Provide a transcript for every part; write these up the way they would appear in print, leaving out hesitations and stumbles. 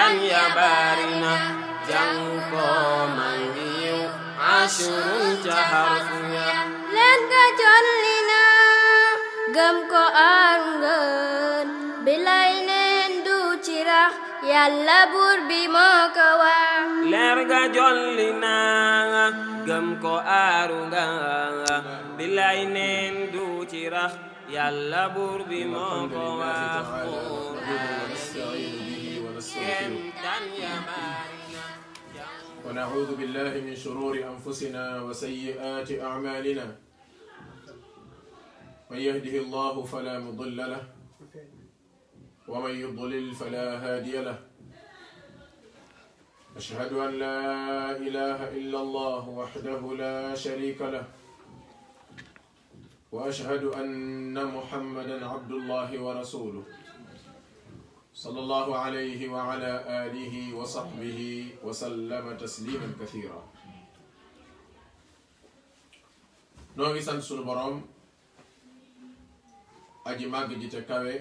tan ya barina jàng ko man ngi yiw ashrun ca harfu ya leen nga jolli na gëm ko aaru ngeen bilay neen du ci rax yàlla buur bi moo ko wax leer ga jolli na gëm ko aaru nga bilay neen du ci rax yàlla buur bi moo ko wax ونعوذ بالله من شرور أنفسنا وسيئات أعمالنا من يهده الله فلا مضل له ومن يضلل فلا هادي له أشهد أن لا إله إلا الله وحده لا شريك له وأشهد أن محمدا عبد الله ورسوله صلى الله عليه وعلى آله وصحبه وسلم تسليما كثيرا نوغي سان سونو بروم aji màgg ji te kawe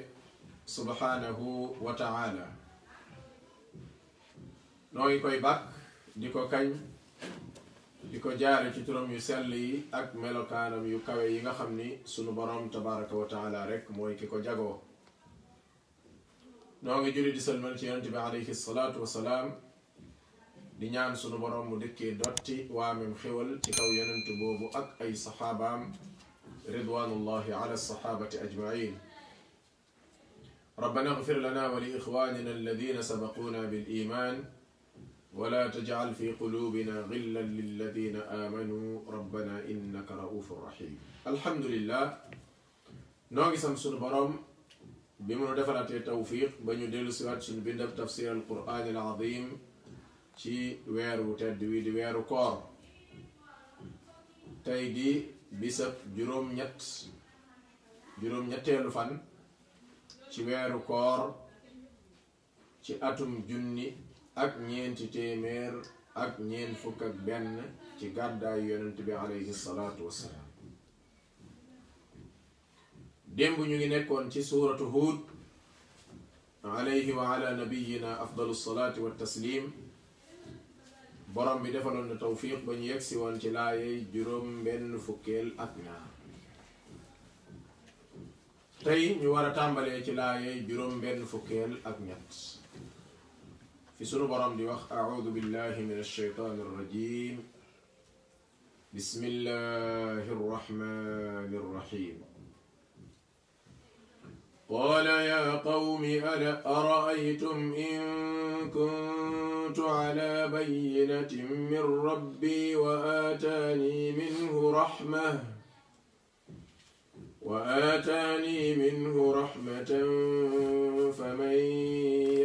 subhanahu wa ta'ala noo ngi koy bàkk di ko kañ di ko jaare ci turam yu sell yi ak melokaanam yu kawe yi nga xam ni sunu borom tabaraka wa ta'ala rek mooy ki ko jagoo noo ngi julli di salmal ci yonent bi alayhi salaatu wasalaam di ñaan sunu borom mu dëkkee dotti waamem xéwal ci kaw yonent boobu ak ay saxaabaam رضوان الله على الصحابة أجمعين ربنا اغفر لنا ولإخواننا الذين سبقونا بالإيمان ولا تجعل في قلوبنا غلا للذين آمنوا ربنا إنك رؤوف رحيم الحمد لله نوغي سمسون برام بمن دفلت التوفيق بنيو ديلو سوات سن بندب تفسير القرآن العظيم ci weeru tedd wi di weeru koor tey di bisab juróom-ñetteelu fan ci weeru koor ci atum junni ak ñeenti téeméer ak ñeent fukk ak benn ci gàddaayu yonent bi alayhi salaatu wassalaam démb ñu ngi nekkoon ci suuratu Huud alayhi wa ala nabiyina afdalu salaati wa taslim borom bi defaloon na tawfiq ba ñu yegsi woon ci laayey juróom benn fukkeel ak ñaar tey ñu war a tàmbalee ci laayey juróom benn fukkeel ak ñett fi sunu borom di wax a'uudu billahi min ash-shaytaani ar-rajiim bismillahi ar-rahmaani ar-rahiim قال يا قوم أرأيتم إن كنت على بينة من ربي وآتاني منه رحمة فمن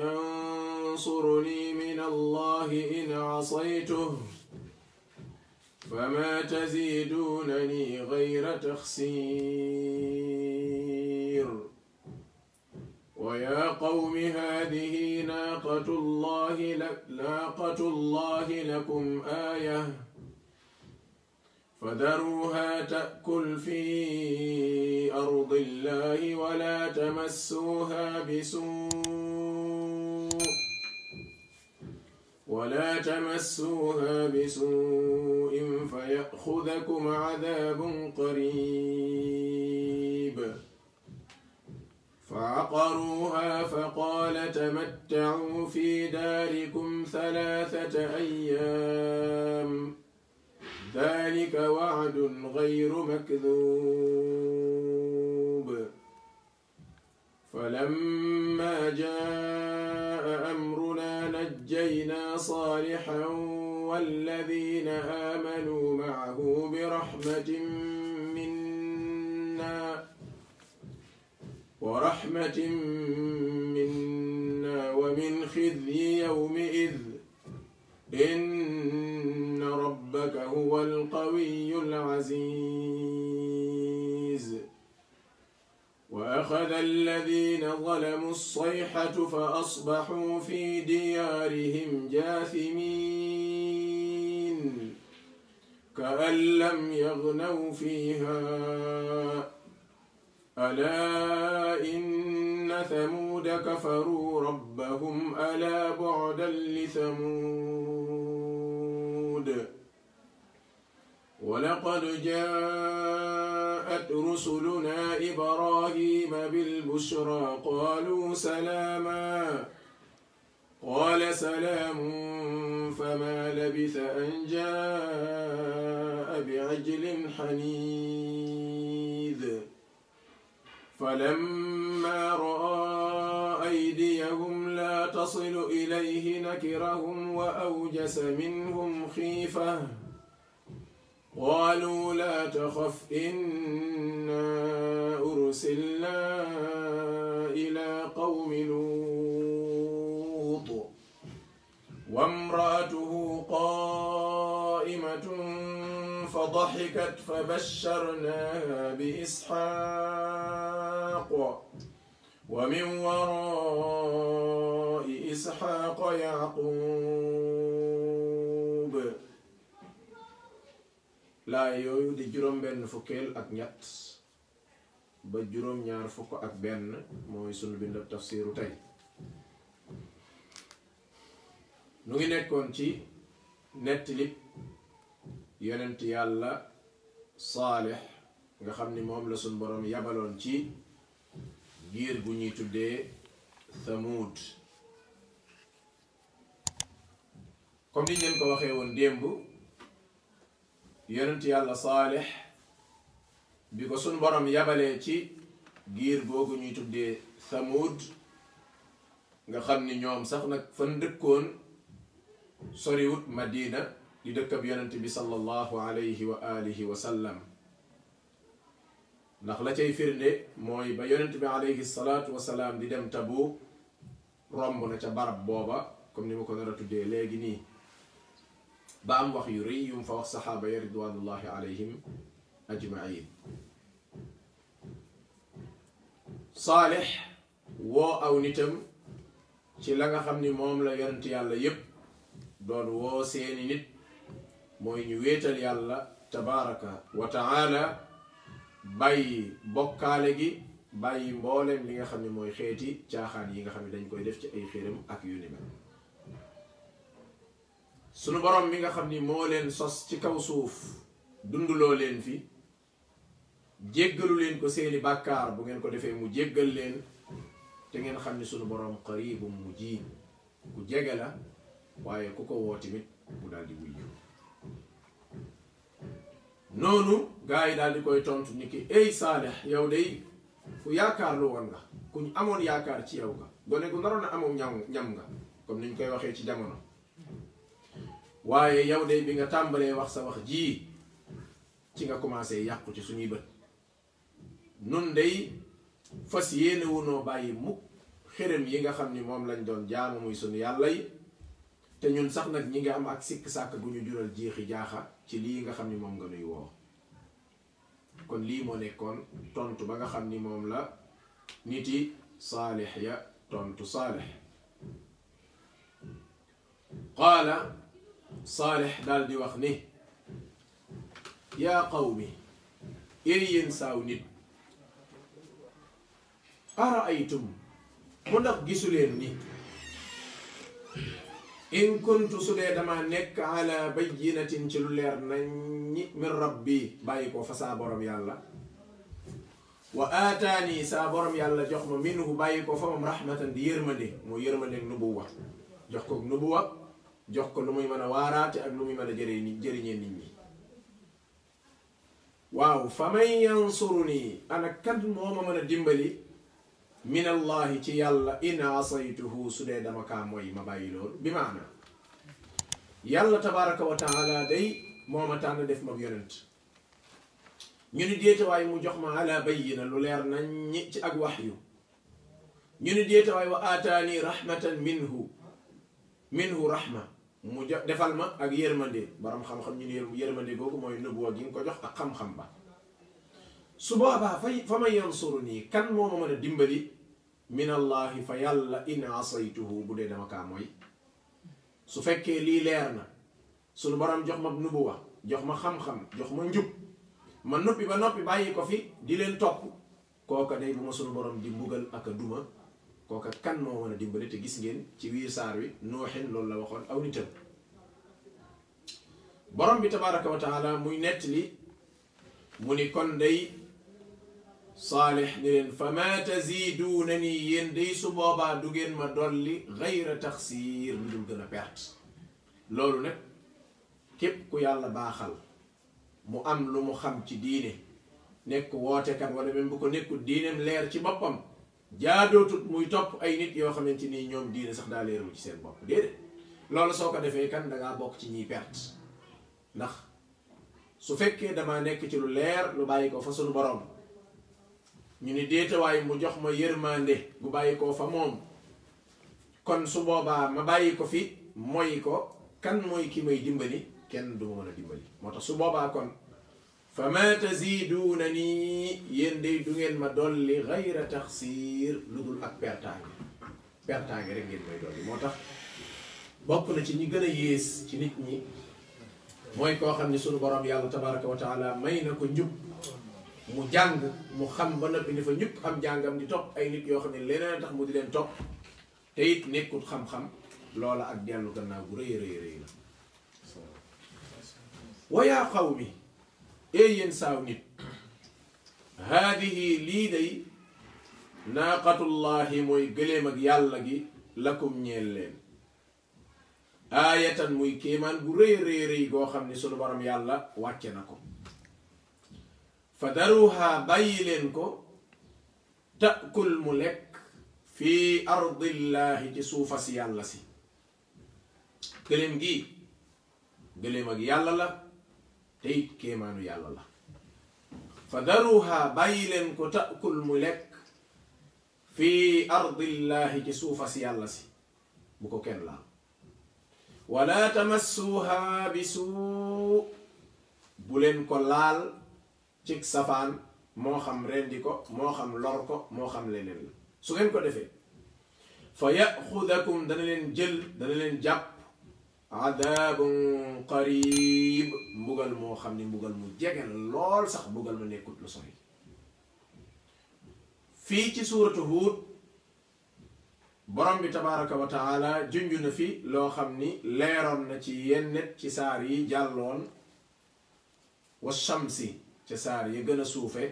ينصرني من الله إن عصيته فما تزيدونني غير تخسير ويا قوم هذه ناقة الله لكم آية فذروها تأكل في أرض الله ولا تمسوها بسوء فيأخذكم عذاب قريب فعقروها فقال تمتعوا في داركم 3 أيام ذلك وعد غير مكذوب فلما جاء أمرنا نجينا صالحا والذين آمنوا معه برحمة منا ومن خزي يومئذ إن ربك هو القوي العزيز وأخذ الذين ظلموا الصيحة فأصبحوا في ديارهم جاثمين كأن لم يغنوا فيها ألا إن ثمود كفروا ربهم ألا بعدا لثمود ولقد جاءت رسلنا إبراهيم بالبشرى قالوا سلاما قال سلام فما لبث أن جاء بعجل حنيذ فلما رأى أيديهم لا تصل إليه نكرهم وأوجس منهم خيفة قالوا لا تخف إنا أرسلنا إلى قوم لوط وامرأته قائمة فضحكت فبشرناها بإسحاق ومن وراء إسحاق يعقوب لا يويو دي جروم بن فوكيل اك ñett ba juróom ñaar fukk ak benn mooy sunu bind tafsiru tey nu ngi nekkoon ci nettali yonent yàlla Saalix nga xam ni moom la sunu borom yabaloon ci giir bu ñuy tuddee Thamud comme ni ngeen ko waxee woon démb yonent yàlla Saalix bi ko sunu borom yabalee ci giir googu ñuy tuddee Thamud nga xam ni ñoom sax nag fan dëkkoon soriwut Madina di dëkkab yonent bi sallallahu alayhi wa alihi wa sallam ndax la cay firnde mooy ba yonent bi alayhi salaatu wa salaam di dem Tabuk romb na ca barab booba comme ni ma ko nar a tuddee léegi nii ba am wax yu rëy yum fa wax saxaaba ya ridwanullahi alayhim ajmain Saalix woo aw nitam ci la nga xam ni moom la yonent yàlla yépp doon woo seeni nit mooy ñu wéetal yàlla tabaraka wa taala bàyyi bokkaale gi bàyyi mbooleem li nga xam ne mooy xeeti caaxaan yi nga xam ne dañ koy def ci ay xéram ak yu ni mel sunu borom mi nga xam ni moo leen sos ci kaw suuf dunduloo leen fi jéggalu leen ko seeni bàkkaar bu ngeen ko defee mu jéggal leen te ngeen xam ni sunu borom qaribum mujib ku jege la waaye ku ko woo tamit mu daal di wuyu noonu gaa yi daal di koy tontu ni ki ey Saalix yow day ku yaakaar lu woon nga kuñ amoon yaakaar ci yow nga gone gu naroon a amoon ñam nga comme niñ koy waxee ci jamono waaye yow day bi nga tàmbalee wax sa wax ji ci nga commencé yàqu ci suñuy bët nun day fas yéene wunoo bàyyi mukk xërëm yi nga xam ni moom lañ doon jaamu muy sunu yàlla yi te ñun sax nag ñi nga am ak sikk sàkk gu ñu jural jeexi jaaxa ci lii nga xam ni moom nga nuy woo kon lii moo nekkoon tontu ba nga xam ni moom la niti Saalix ya tontu Saalix qaala Saalix daal di wax ni yaa qawmi yéen saaw nit araaytum mu ndax gisuleen ni in kuntu su dee dama nekk ala bayyinatin ci lu leer nañ min rabbi bàyyi ko fa saa borom yàlla wa aataani saa borom yàlla jox ma minhu bàyyi ko fa moom rahmatan di yërmande moo yërmande nubuwa jox ko nubuwa jox ko lu muy mën a waaraate ak lu muy mën a jëriñee nit ñi waaw fa man yansuruni ana kan moo ma mën a dimbali min allahi ci yàlla in asaytuhu su dee dama kaa mooy ma bàyyi loolu bi maana yàlla tabaraka wa taala day moo ma tànn def ma yonent ñu ni déetawaay mu jox ma ala bayyina lu leer nañ ci ak waxyu ñu ni déetawaay wa aataani rahmatan minhu rahma mu defal ma ak yërmande borom xam-xam ñu ni yërmande googu mooy nubuwa gi nga ko jox ak xam-xam ba su boobaa fa man yansuruni kan moo ma mën a dimbali min allahi fa yàlla in asaytuhu bu dee dama kaa mooy su fekkee lii leer na sunu borom jox ma nubuwa jox ma xam-xam jox ma njub ma noppi ba noppi bàyyi ko fi di leen topp kooka day bu ma sunu borom di mbugal ak a duma kooka kan moo mën a dimbali te gis ngeen ci wiir saar wi nuuxin loolu la waxoon aw nitam borom bi tabaraka wa taala muy nettali mu ni kon day saalix ni leen fa ma taziduuna ni yéen day su boobaa du ngeen ma dolli gayra taxsiir lu dul gën a perte loolu nag képp ku yàlla baaxal mu am lu mu xam ci diine nekk wootekat wala même bu ko nekkul diineem leer ci boppam jaadootut muy topp ay nit yoo xamante nii ñoom diine sax daa leerul ci seen bopp déedéet loolu soo ko defee kan dangaa bokk ci ñiy perte ndax su fekkee dama nekk ci lu leer lu bàyyi ko fa sunu borom ñu ni déetawaay mu jox ma yërmande bu bàyyi ko fa moom kon su boobaa ma bàyyi ko fi mooy ko kan mooy ki may dimbali kenn du ma mën a dimbali moo tax su boobaa kon fa ma taziduuna nii yéen day du ngeen ma dolli gayra taxsiir lu dul ak pertaange rek ngeen may dolli moo tax bokk na ci ñi gën a yées ci nit ñi mooy koo xam ne sunu borom yàlla tabaraka wa taala may na ko njub mu jàng mu xam ba noppi ni fa ñukk am jàngam di topp ay nit yoo xam ne leneen tax mu di leen topp te it nekkut xam-xam loola ak dellu gannaaw bu rëy rëy la wa yaa qawmi yéen saaw nit haadihi lii day naaqatullahi mooy gëléem ak yàlla gi lakum ñeel leen aayatan muy kéemaan gu rëy rëy goo xam ne sunu borom yàlla wàcce na ko fa daruha bàyyi leen ko taakul mu lekk fii ardillahi ci suufa si yàlla si gëléem gi gëléem ak yàlla la te it kéemaanu yàlla la fa daruha bàyyi leen ko taakul mu lekk fii ardillahi ci suufa si yàlla si bu ko kenn laal wala tamassuha bi suu bu leen ko laal ci safaan moo xam rendi ko moo xam lor ko moo xam leneen la su ngeen ko defee fa yaxudakum dana leen jël dana leen jàpp adaabun qarib mbugal moo xam ni mbugal mu jege lool sax mbugal ma nekkut lu sori fii ci suuratu Huud borom bi tabaraka wa taala junju na fi loo xam ni leeroon na ci yennet ci saar yi jàlloon wa shamsi ca saar yi gën a suufe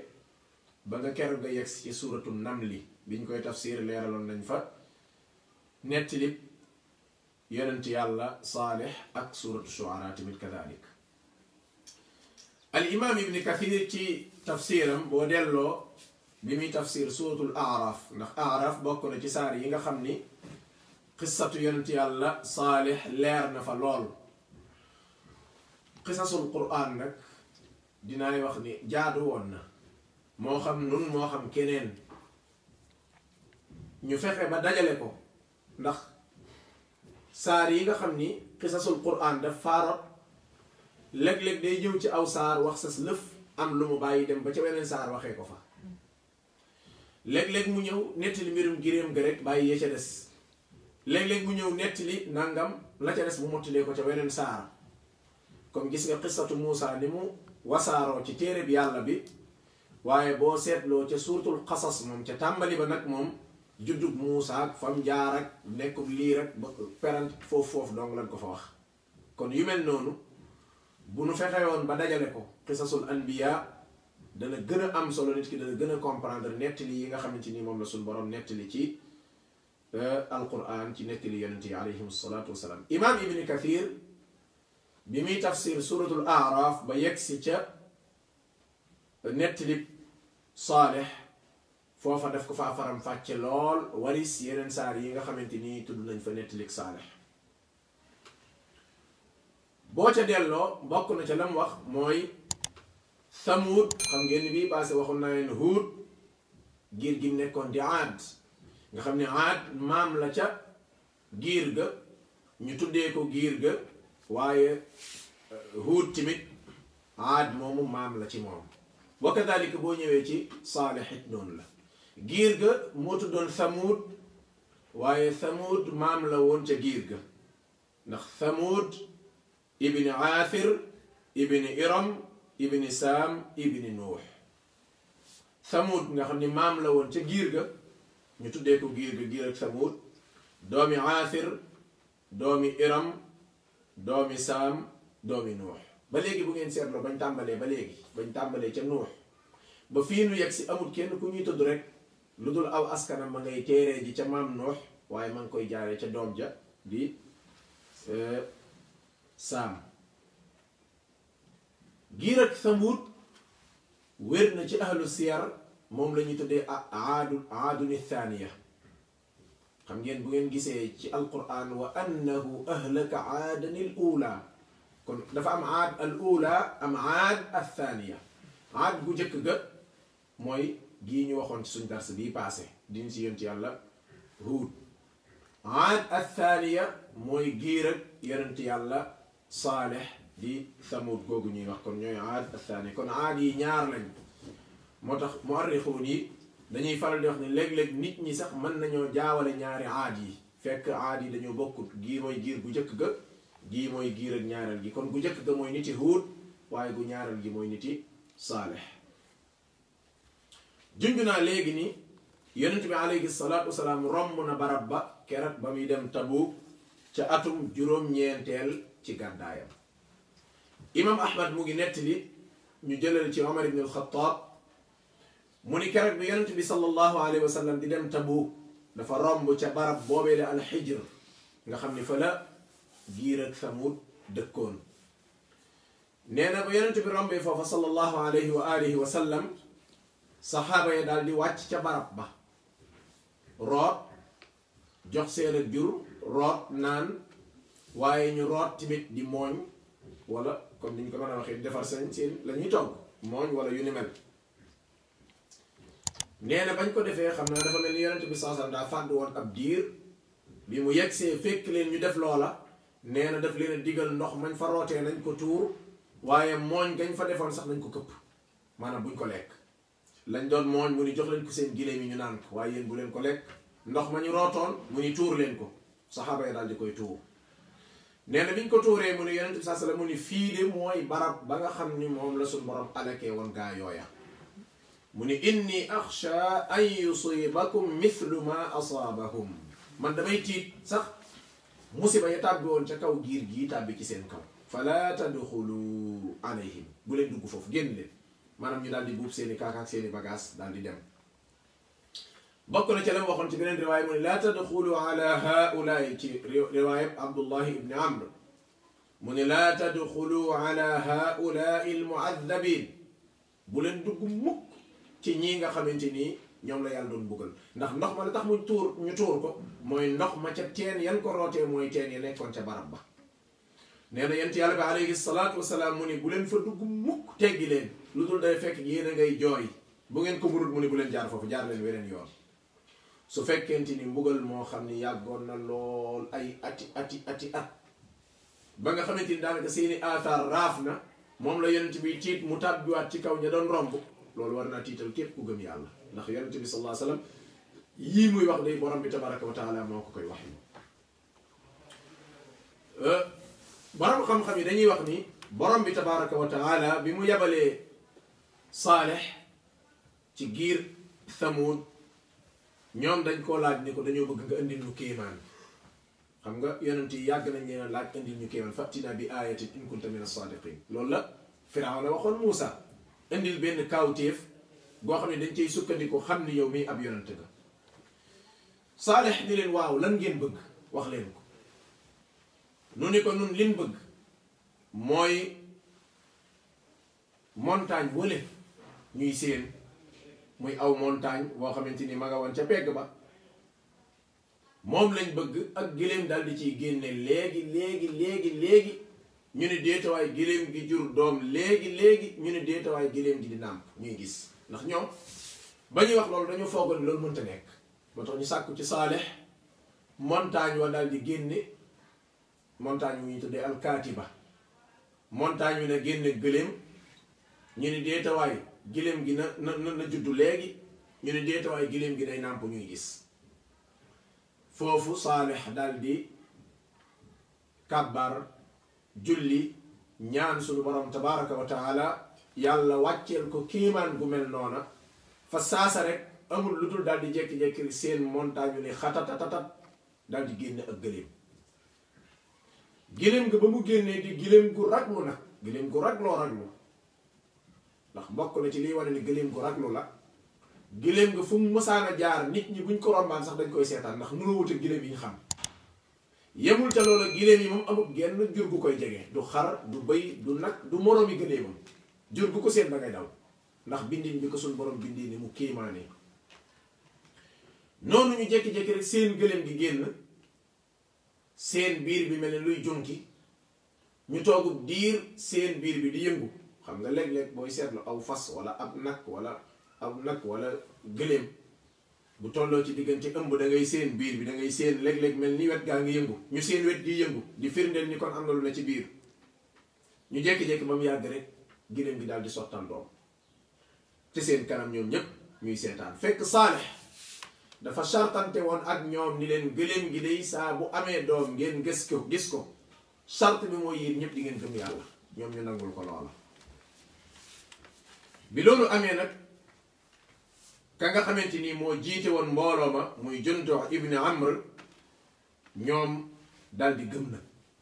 ba nga keroog nga yegsi ci suuratu namli biñ koy tafsir leeraloon nañ fa nettilib yonent yàlla saalix ak suuratu shuara tamit kadalik al imam ibni kathir ci tafsiram boo delloo bi muy tafsir suuratul aaraaf ndax aaraaf bokk na ci saar yi nga xam ni qissatu yonent yàlla saalix leer na fa lool qisasul quraan nag dinaay wax ni jaadu woon na moo xam nun moo xam keneen ñu fexe ba dajale ko ndax saar yi nga xam ni qisasul quraan daf faarot léeg-léeg day jëw ci aw saar wax sas lëf am lu mu bàyyi dem ba ca weneen saar waxee ko fa léeg-léeg mu ñëw nettali mbirum giréem ga rek bàyyi yee ca des léeg-léeg mu ñëw nettali nangam la ca des mu mottilee ko ca weneen saar comme gis nga qissatu Muusa ni mu wasaaroo ci téere bi yàlla bi waaye boo seetloo ca suuratul qasas moom ca tàmbali ba nag moom juddug Muusa ak fam jaar ak nekkub lii rek ba perant foofu dong lañ ko fa wax kon yu mel noonu bu nu fexewoon ba dajale ko qisasul anbiya dana gën a am solo nit ki dana gën a comprendre nettali yi nga xamante ni moom la suñ borom nettali ci alquran ci nettali yonent yi alayhim salaatu wasalaam imam ibni kathir bi muy tafsir suratul aaraaf ba yegsi ca nettali saalix foofa daf ko faa faram fàcce lool waris yeneen saar yi nga xamante ni tudd nañ fa nettali saalix boo ca delloo bokk na ca lam wax mooy Samuud xam ngeen ni bii passé waxoon naa leen Huud giir gi nekkoon di Aad nga xam ne Aad maam la ca giir ga ñu tuddee ko giir ga waaye Huud tamit Aad moomu maam la ci moom wa kadalika boo ñëwee ci Saalix it noonu la giir ga moo tuddoon Samuud waaye Samuud maam la woon ca giir ga ndax Samuud ibni Aafir ibni Iram ibni Saam ibni Nuux Samuud nga xam ni maam la woon ca giir ga ñu tuddee ko giir ga giir ak Samuud doomi Aasir doomi Iram doomi Saam doomi Nuux ba léegi bu ngeen seetloo bañ tàmbalee ca Nuux ba fii nu yegg si amul kenn ku ñuy tudd rek lu dul aw askanam ma ngay téeree ji ca maam Nuux waaye ma ngi koy jaaree ca doom ja di Saam. giir ak Samuud wér na ci ahlu siyar moom la ñuy tuddee aaduni thaniya xam ngeen bu ngeen gisee ci alquran wa annahu ahlaka aadanil ula kon dafa am aad al ula am aad al thaniya aad gu njëkk ga mooy gii ñu waxoon ci suñ dars bii passé diñ si yonent yàlla Huud aad al thaniya mooy giir ak yonent yàlla Saalih di Samuud googu ñuy wax kon ñooy aad al thaniya kon aad yi ñaar lañ moo tax muarrixuun yi dañuy faral di wax ne léeg-léeg nit ñi sax mën nañoo jaawale ñaari aad yi fekk aad yi dañoo bokkut gii mooy giir gu njëkk ga gii mooy giir ak ñaareel gi kon gu njëkk ga mooy niti Huud waaye gu ñaareel gi mooy niti Saalih junj naa léegi ni yonent bi alayhi salaatu wasalaam romb na barab ba keroog ba muy dem Tabuuk ca atum juróom-ñeenteel ci gàddaayam imam Ahmad mu ngi nettali ñu jëlal ci Omar ibn al-Khattab mu ni keroog bi yonent bi sallallahu alayhi wa sallam di dem Tabuuk dafa romb ca barab boobee la al-Hijr nga xam ni fa la giir ak Samuud dëkkoon nee na ba yonent bi rombee foofa sallallahu alayhi wa alihi wa sallam saxaaba yi daal di wàcc ca barab ba root jox seen ak jur root naan waaye ñu root tamit di mooñ wala comme niñ ko mën a waxee defar seen la ñuy togg mooñ wala yu ni mel nee na bañ ko defee xam naa dafa mel ni yonent bi sallallahu alayhi wa sallam daa fàdd woon ab diir bi mu yegsee fekk leen ñu def loola nee na daf leen a digal ndox mañ fa rootee nañ ko tuur waaye mooñ gañ fa defoon sax nañ ko këpp maanaam buñ ko lekk lañ doon mooñ mu ni jox leen ko seen giléem yi ñu naan ko waaye yéen bu leen ko lekk ndox ma ñu rootoon mu ni tuur leen ko saxaaba yi daal di koy tuur nee na biñ ko tuuree mu ni yonent bi sallallahu alayhi wa sallam mu ni fii de mooy barab ba nga xam ni moom la suñ borom alakee woon gaa yooya mu ni inni axsha an yusibakum mithlu ma asaabahum man damay tiit sax musiba ya tàbbi woon ca kaw giir gii tàbbi ci seen kaw fala tadxulu alayhim bu leen dugg foofu génn leen maanaam ñu daal di buub seeni kaakaak seeni bagage daal di dem bokk na ca lam waxoon ci beneen riwaaya mu ne laa tadxulu ala haulaai ci riwaayab Abdullahi ibni Amr mu ne laa tadxulu ala haulaai almuaddabin bu leen dugg mukk ci ñii nga xamante nii ñoom la yàlla doon buggal ndax ndox ma la tax ñu tuur ko mooy ndox ma ca teen yan ko rootee mooy teen ya nekkoon ca barab ba nee na yent yàlla bi alayhi salaatu wasalaam mu ni bu leen fa dugg mukk teggi leen lu dul day fekk yéen a ngay jooy bu ngeen ko mënut mu ni bu leen jaar foofu jaar leen weneen yoon su fekkente ni mbugal moo xam ni yàggoon na lool ay ati at ba nga xamante ni daanaka seeni aataar raaf na moom la yonent bi tiit mu tàbbiwaat ci kaw ña doon romb loolu war naa tiital képp ku gëm yàlla ndax yonent bi sallallahu alayhi wa sallam yii muy wax day borom bi tabaraka wa taala moo ko koy wax borom xam-xam yi dañuy wax ni borom bi tabaraka wa taala bi mu yabalee Saalih ci giir Samuud ñoom dañ koo laaj ni ko dañoo bëgg nga indil ñu kéemaan xam nga yonent yi yàgg nañ leen laaj indil ñu kéemaan fatina bi ayatin in kunta min as-saadiqin loolu la Firawna waxoon Muusa indil benn kaawteef goo xam ne dañ cay sukkandiku xam ni yow mii ab yonent nga Saalih ni leen waaw lan ngeen bëgg wax leen ko nu ni ko nun liñ bëgg mooy montagne wële ñuy séen muy aw montagne boo xamante ni ma nga woon ca pegg ba moom lañ bëgg ak giléem daal di ciy génne léegi ñu ne déetawaay giléem gi jur doom léegi ñu ne déetawaay giléem gi di nàmp ñuy gis ndax ñoom ba ñuy wax loolu dañu foogoon loolu mënta nekk moo tax ñu sàkku ci Saalih montagne wa daal di génne montagne wu ñu tuddee alkaatiba montagne wi na génne gëléem ñu ne déetawaay giléem gi na juddu léegi ñu ne déetawaay giléem gi day nàmp ñuy gis foofu Saalih daal di kàbbar julli ñaan suñu borom tabaraka wa taala yàlla wàcceel ko kiimaan gu mel noona fa saasa rek amul lu dul daal di jekki-jekki seen montagne ni xatatatatat daal di génne ak gëléem. gëléem nga ba mu génnee di gëléem gu raglu nag gëléem gu ragloo raglu ndax bokk na ci liy wane ni gëléem gu raglu la gëléem nga fu mu mësaan a jaar nit ñi buñ ko rombaan sax dañ koy seetaan ndax nuroo wut ak gëléem yi ñu xam. yemul ca loola gëléem yi moom amul genn jur gu koy jege du xar du bëy du nag du moroomi gëléemam jur gu ko seen da ngay daw ndax bindin bi ko suñ borom bindee ni mu kéemaane. noonu ñu jekki-jekki rek seen gëléem gi génn seen biir bi mel ne luy junki ñu toogub diir seen biir bi di yëngu. xam nga léeg-léeg booy seetlu aw fas wala ab nag wala gëléem bu tolloo ci diggante ëmb da ngay seen biir bi da ngay seen léeg-léeg mel ni wet gaa ngi yëngu ñu seen wet gi yëngu di firndeel ni kon am na lu ne ci biir ñu jekki-jekki ba mu yàgg rek gëléem gi daal di sottal doom te seen kanam ñoom ñépp ñuy seetaan fekk Saalix dafa sartante woon ak ñoom ni leen gëléem gi day saa bu amee doom ngeen gis ko sart bi mooy yéen ñëpp di ngeen gëm yàlla ñoom ñu nangul ko loola. bi loolu amee nag ka nga xamante ni moo jiite woon mbooloo ma muy Junduh ibn Amr ñoom daal di gëm na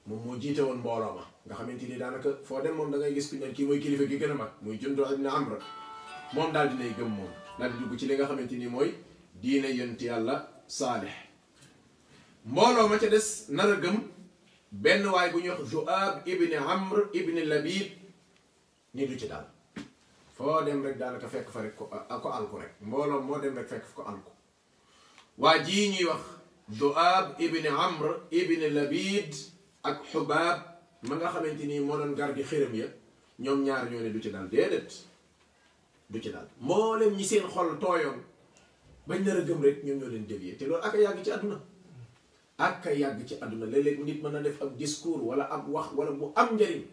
moom moo jiite woon mbooloo ma nga xamante ni daanaka foo dem moom da ngay gis ku ne kii mooy kilifa gi gën a mag muy Junduh ibn Amr moom daal dinay gëm moom daal di dugg ci li nga xamante ni mooy diine yonent yàlla Saalix. mbooloo ma ca des nar a gëm benn waay bu ñuy wax Zu'aab ibn Amr ibn Labid ni du ci daal foo dem rek daanaka fekk fa rek ko alku rek mbooloo moo dem rek fekk fa ko alku. waa jii ñuy wax Zu'aab ibn Amr ibn Labid ak Xubaab ma nga xamante ni moo doon gar gi xërëm ya ñoom ñaar ñoo ne du ci daal déedéet du ci daal mboolem ñi seen xol tooyoon bañ nar a gëm rek ñoom ñoo leen dévier te loolu ak a yàgg ci àdduna ak a yàgg ci àdduna léeg-léeg nit mën na def ab discours wala ab wax wala bu am njëriñ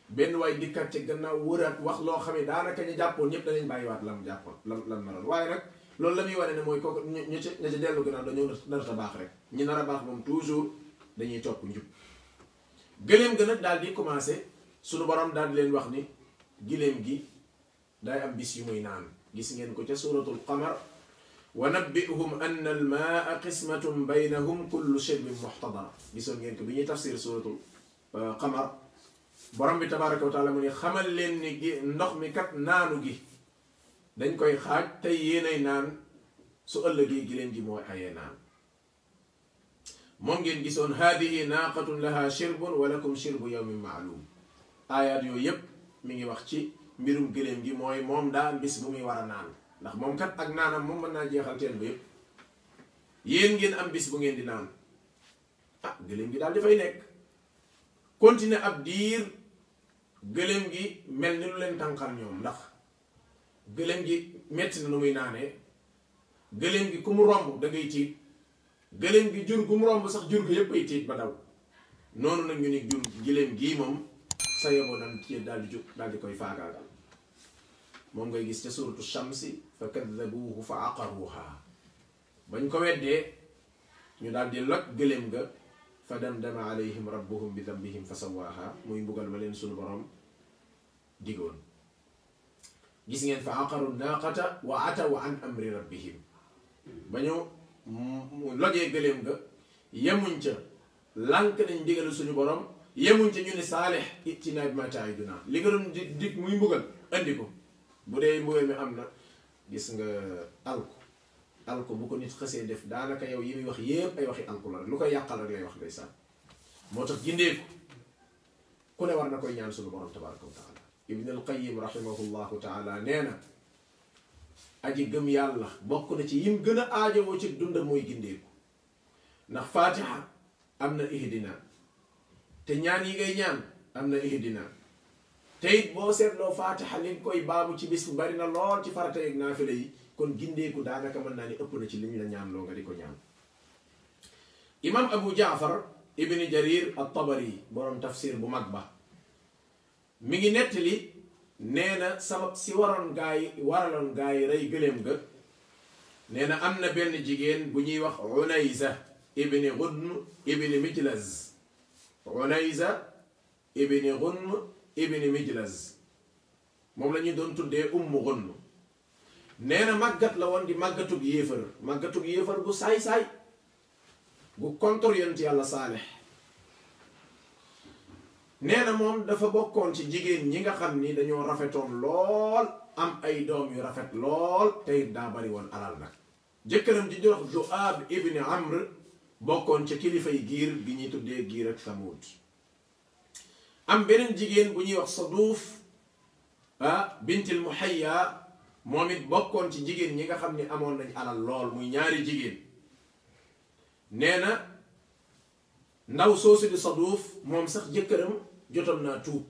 benn waay dikkat ci gannaaw wëraat wax loo xam ne daanaka ñu jàppoon ñëpp danañ bàyyiwaat lam jàppoon lam naroon waaye nag loolu la muy wane ne mooy kooku ñu ci dellu gannaaw dañoo nar a baax rek ñi nar a baax moom toujours dañuy topp njub. gëléem ga nag daal di commencé sunu borom daal di leen wax ni gëléem gi day am bis yu muy naan gis ngeen ko ca suratul qamar wa nabbi'uhum anna al-maa'a qismatun baynahum kullu shirbin muhtadar gisoon ngeen ko bi ñuy tafsir suratul qamar borom bi tabaraka wa taala mu ne xamal leen ni ndox mi kat naanu gi dañ koy xaaj tey yéenay naan su ëllëgee gëléem gi mooy ayee naan. moom ngeen gisoon haadihi naaqatun laha shirbun wa lakum shirbu yawmin ma'lum aayaat yooyu yépp mi ngi wax ci mbirum gëléem gi mooy moom daa am bis bu muy war a naan ndax moom kat ak naanam moom mën naa jeexal teen ba yépp yéen ngeen am bis bu ngeen di naan gëléem gi daal dafay nekk continuer ab diir gëléem gi mel ni lu leen tànqal ñoom ndax gëléem gi metti na nu muy naanee gëléem gi ku mu romb da ngay tiit gëléem gi jur gu mu romb sax jur gi yépp ay tiit ba daw noonu nag ñu ni jur gëléem gii moom sa yeboo daan ci daal di jóg daal di koy faagaagal moom ngay gis ca suratu shamsi fa kaddabuuhu fa aqaruha bañ ko weddee ñu daal di loj gëléem ga fa damdama alayhim rabbuhum bi dambihim fa sawaaha muy mbugal ma leen sunu borom digoon. gis ngeen fa aqaru naaqata wa ataw an amri rabbihim ba ñu lojee gëléem ga yemuñ ca lànk nañ digalu suñu borom yemuñ ca ñu ne Saalix ittinaa bimaa ta'idunaa li nga doon dig muy mbugal andi ko bu dee mbugal mi am na gis nga alku bu ko nit xësee def daanaka yow yi muy wax yépp ay waxi alku la lu koy yàqal rek lay wax ndeysaan moo tax gindeeku ku ne war na koy ñaan suñu borom tabaraka wa taala. Ibn al-Qayyim rahimahullahu taala nee na aji gëm yàlla bokk na ci yim gën a aajowoo ci dundam mooy gindeeku ndax Fatiha am na ihdina te ñaan yi ngay ñaan am na ihdina te it boo seetloo Fatiha li nga koy baamu ci bis bu bari na lool ci farata yeeg naafila yi kon gindeeku daanaka mën naa ni ëpp na ci liñ la ñaan loo nga di ko ñaan. imam Abu Jaafar ibn Jarir at-Tabari borom tafsir bu mag ba mi ngi nettali nee na sabab si waraloon gaa yi rey gëléem ga nee na am na benn jigéen bu ñuy wax Unayza ibni Ghunm ibni Mijlaz Unayza ibni Ghunm ibni Mijlaz moom la ñuy doon tuddee Ummu Ghunm nee na màggat la woon di màggatug yéefar gu saay-saay gu contre yonent yàlla Saalix. nee na moom dafa bokkoon ci jigéen ñi nga xam ni dañoo rafetoon lool am ay doom yu rafet lool tey daa bari woon alal nag. jëkkëram di jox Du'aab ibni Amr bokkoon ca kilifay giir gi ñuy tuddee giir ak Samuud. am beneen jigéen bu ñuy wax Saduuf bintil Muhayya moom it bokkoon ci jigéen ñi nga xam ni amoon nañ alal lool muy ñaari jigéen. nee na ndaw soosu di Saduuf moom sax jëkkëram jotoon naa tuub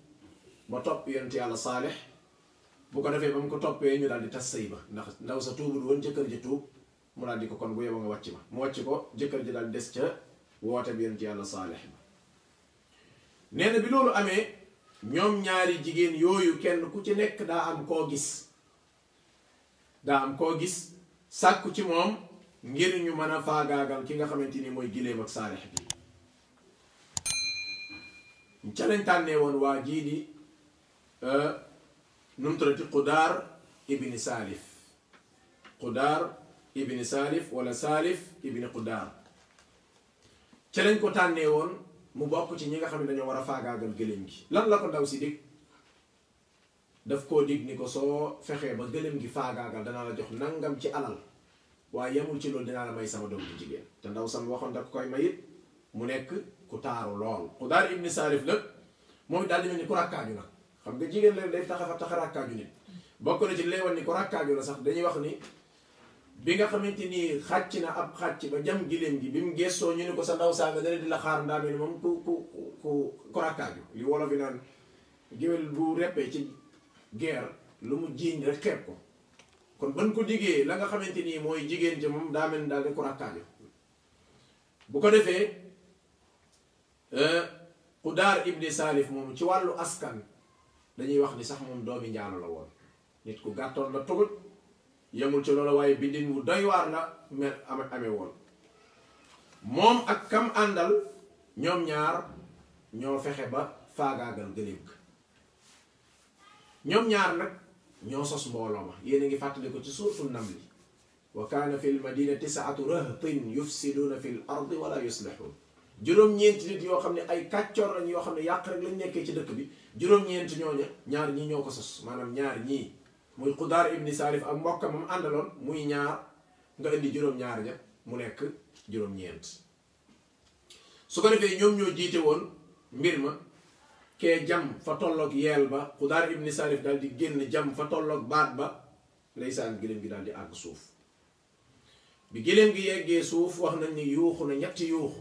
ba topp yonent yàlla Saalix. bu ko defee ba mu ko toppee ñu daal di tas sëy ba ndax ndaw sa tuubul woon jëkkër ji tuub mu daal di ko kon bu yeboo nga wàcc ma mu wàcc ko jëkkër ji daal des ca woote bi yonent yàlla Saalix ba. nee na bi loolu amee ñoom ñaari jigéen yooyu kenn ku ci nekk daa am koo gis sàkku ci moom ngir ñu mën a faagaagal ki nga xamante ni mooy giléem ak Saalix bi. ca lañ tànnee woon waa jii di numtrati Qudaar ibni Saalif wala Saalif ibni Qudaar. ca lañ ko tànnee woon mu bokk ci ñi nga xam ne dañoo war a faagaagal gëléem gi. lan la ko ndaw si dig daf koo dig ni ko soo fexee ba gëléem gi faagaagal danaa la jox nangam ci alal waaye yemul ci loolu dinaa la may sama doom bu jigéen. te ndaw sam waxoon da ko koy mayit mu nekk ku taaru lool. Qudaar ibni Saalif la moom daal di mel ni ku rakkaaju nag xam nga jigéen la day tax rakkaaju nit. bokk na ci leewal ni ku rakkaaju la sax dañuy wax ni bi nga xamante ni xàcc na ab xàcc ba jam giléem gi bi mu gestoo ñu ni ko sa ndaw saa nga dana di la xaar ndaa mel ni moom ku rakkaaju li wolof yi naan géwél bu reppee ci guerre lu mu jiiñ rek xeeb ko. kon ban ko diggee la nga xamante ni mooy jigéen ci moom daa mel ni daal di ku rakkaaju. bu ko defee Qudaar ibni Saalif moom ci wàllu askan dañuy wax ni sax moom doomi njaalo la woon nit ku gàttoon la tugut yemul ci loolu waaye bindin wu doy waar la amee woon. moom ak kam àndal ñoom ñaar ñoo fexe ba faagaagal gëléem ga. ñoom ñaar nag ñoo sos mbooloo ma yéen a ngi fàttali ko ci suuratul Naml wa kaana fil madinati tis'atu rahtin yufsiduuna fil ardi wala yuslihun. juróom-ñeenti nit yoo xam ne ay kàccoor lañ yoo xam ne yàq rek lañ nekkee ci dëkk bi juróom-ñeenti ñooña ñaar ñii ñoo ko sos maanaam ñaar ñii muy Qudaar ibni Saalif ak mbokkam moom àndaloon muy ñaar nga indi juróom-ñaar ña mu nekk juróom-ñeent. su ko defee ñoom ñoo jiite woon mbir ma kee jam fa tolloog yeel ba Qudaar ibni Saalif daal di génn jam fa tolloog baat ba ndeysaan giléem gi daal di àgg suuf. bi giléem gi yeggee suuf wax nañ ni yuuxu na ñetti yuuxu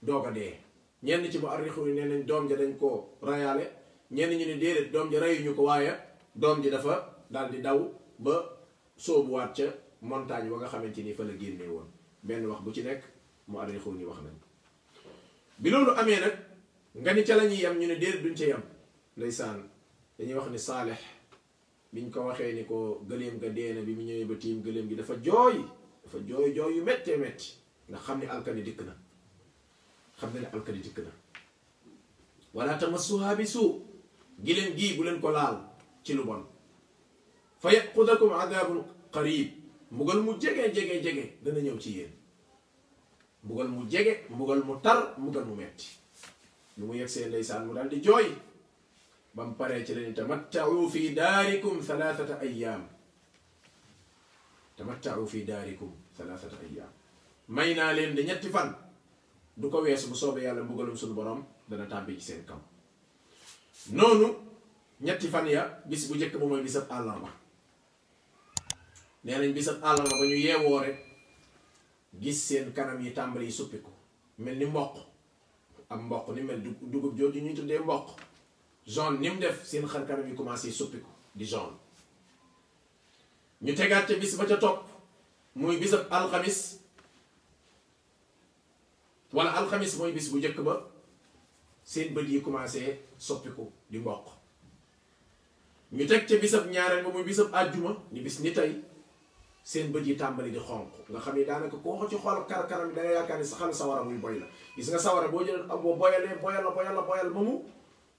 doog a dee. ñenn ci mu arrixu yi nee nañ doom ja dañ ko rayaale ñenn ñu ne déedéet doom ja rayuñu ko waaye doom ji dafa daal di daw ba sóobuwaat ca montagne wa nga xamante ni fa la génnee woon. benn wax bu ci nekk mu arrixu ni wax nañ. bi loolu amee nag nga ni ca la ñuy yem ñu ne déedéet duñ ca yem ndeysaan dañuy wax ni Saalix biñ ko waxee ni ko gëléem ga dee na bi mu ñëwee ba tiim gëléem gi dafa jooy jooy yu méttee métti nga xam ni alkani dikk na. xam ne alkali dikk na wala tamassuha bi suu giléem gii bu leen ko laal ci lu bon fa yaqudakum adabun qarib mbugal mu jege dana ñëw ci yéen. mbugal mu jege mbugal mu tar mbugal mu metti lu mu yegg seen ndeysaan mu daal di jooy ba mu paree ci lañu tamatta'u fi daarikum thalathata ayyam may naa leen de ñetti fan du ko weesu bu soobee yàlla mbugalum suñu borom dana tàbbi ci seen kaw. noonu ñetti fan ya bis bu njëkk ba mooy bisab àllarba. nee nañ bisab àllarba ba ñu yeewoo rek gis seen kanam yi tàmbali yi suppiku mel ni mboq am mboq ni mel dugub jooju ñuy tuddee mboq jaune ni mu def seen xar kanam yi commencé suppiku di jaune. ñu tegaat ca bis ba ca topp muy bisab alxamis wala alxamis mooy bis bu njëkk ba seen bët yi commencé soppiku di mboq. ñu teg ca bisab ñaareel ba muy bisab àjjuma ni bis ni tey seen bët yi tàmbali di xonq nga xam ni daanaka koo ko ci xool kanam da nga yaakaar ni saxal sawara muy boy la. gis nga sawara boo jël boo boyalee boyal ba mu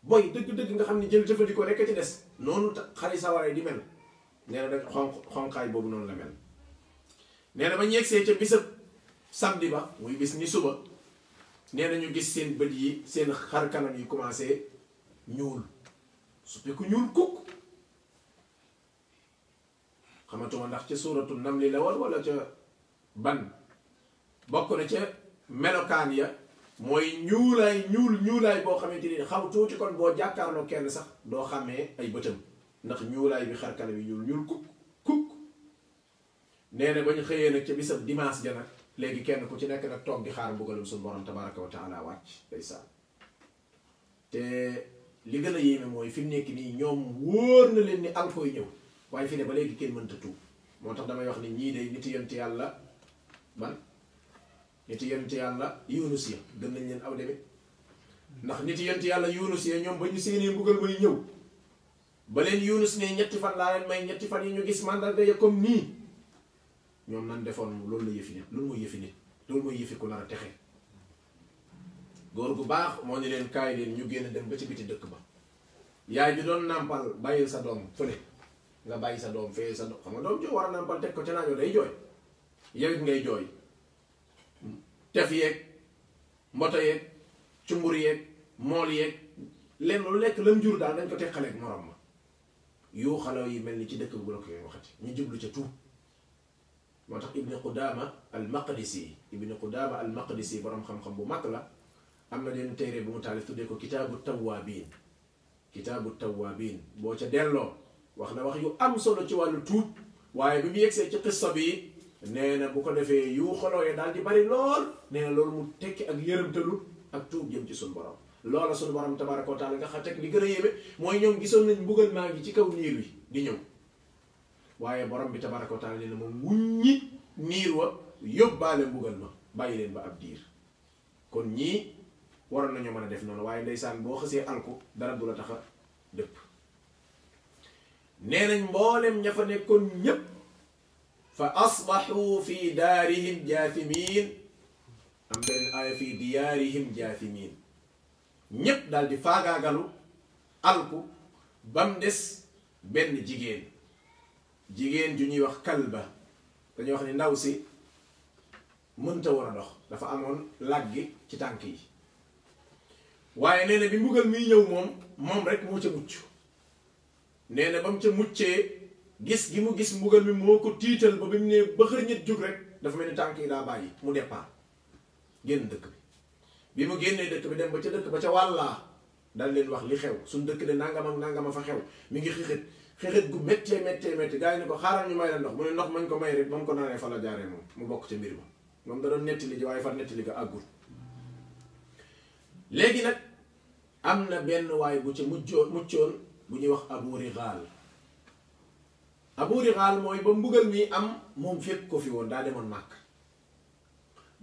boy dëgg-dëgg nga xam ni jël jëfandikoo rek a ci des noonu xali sawara yi di mel nee na da xonqaay boobu noonu la mel. nee na ba ñu yegsee ca bisab samedi ba muy bis ni suba nee na ñu gis seen bët yi seen xar kanam yi commencé ñuul suppiku ñuul kukk xamatuma ndax ca suuratu namli la woon wala ca ban bokk na ca melokaan ya mooy ñuulaay boo xamante ni xaw tuuti kon boo jàkkaarloo kenn sax doo xàmmee ay bëtam ndax ñuulaay bi xar kanam yi ñuul kukk nee na ba ñu xëyee nag ca bisab dimanche ja nag léegi kenn ku ci nekk nag toog di xaar mbugalum suñu borom tabaraka wa taala wàcc ndeysaan te li gën a yéeme mooy fi mu nekk nii ñoom wóor na leen ni alfooy ñëw waaye fi ne ba léegi kenn mënta tuub moo tax damay wax ni ñii de niti yonent yàlla man niti yonent yàlla Yunus ya gën nañ leen aw deme ndax niti yonent yàlla Yunus ya ñoom ba ñu séenee mbugal may ñëw ba leen Yunus ne ñetti fan laa leen may ñetti fan yi ñu gis mandarga ya comme nii ñoom nan defoon loolu la yëfi nit loolu mooy yëfi nit loolu mooy yëfi ku nar a texe góor gu baax moo ni leen kaay leen ñu génn dem ba ci biti dëkk ba yaay bi doon nàmpal bàyyil sa doom fële nga bàyyi sa doom fee sa doom xam nga doom joo war a nàmpal teg ko ca naajoo day jooy yow it ngay jooy tef yeeg mboto yeeg cumbur yeeg mool yeeg lenn lu lekk lam jur daal dañ ko teqaleeg morom ma yu xalaw yi mel ni ci dëkk bu la koy waxati ñu jublu ca tuub moo tax ibni Qudaama al Maqdisi borom xam-xam bu mag la am na leen téere bu mu taalif tuddee ko kitaabu tawaabiin boo ca delloo wax na wax yu am solo ci wàllu tuub waaye bi mu yegsee ci qissa bi nee na bu ko defee yu xoloo ya daal di bari lool nee na loolu mu tekki ak yërëmtalu ak tuub jëm ci suñu borom loola suñu borom tabaraka wa taala nga xam teg li gën a yéeme mooy ñoom gisoon nañ mbugal maa ngi ci kaw niir wi di ñëw waaye borom bi tabaraka wa taala nee na moom wuññi niir wa yóbbaale mbugal ma bàyyi leen ba ab diir kon ñii waroon nañoo mën a def noonu waaye ndeysaan boo xasee alku dara du la tax a dëpp nee nañ mboolem ña fa nekkoon ñépp fa asbaxu fi daarihim jaatimiin am benn aaya fi diyaarihim jaatimiin ñépp daal di faagaagalu alku bam des benn jigéen ju ñuy wax kalba dañuy wax ni ndaw si mënta war a dox dafa amoon làggi ci tànk yi waaye nee na bi mbugal miy ñëw moom rek moo ca mucc nee na ba mu ca muccee gis gi mu gis mbugal mi moo ko tiital ba bi mu ne ba xër ñett jóg rek dafa mel ni tànk yi daa bàyyi mu départ génn dëkk bi mu génnee dëkk bi dem ba ca dëkk ba ca wàllaa dal leen wax li xew suñ dëkk de nangam ak nangam a fa xew mi ngi xixit gu méttee gars yi ni ko xaaral ñu may la ndox mu ne ndox mañ ko may rek moom ko naanee fa la jaaree moom mu bokk ca mbir ma moom da doon nettali ji waaye far nettali ga àggul léegi nag am na benn waay bu ca muccoon bu ñuy wax Abu Rigaal mooy ba mbugal mi am moom fekk ko fi woon daa demoon màkk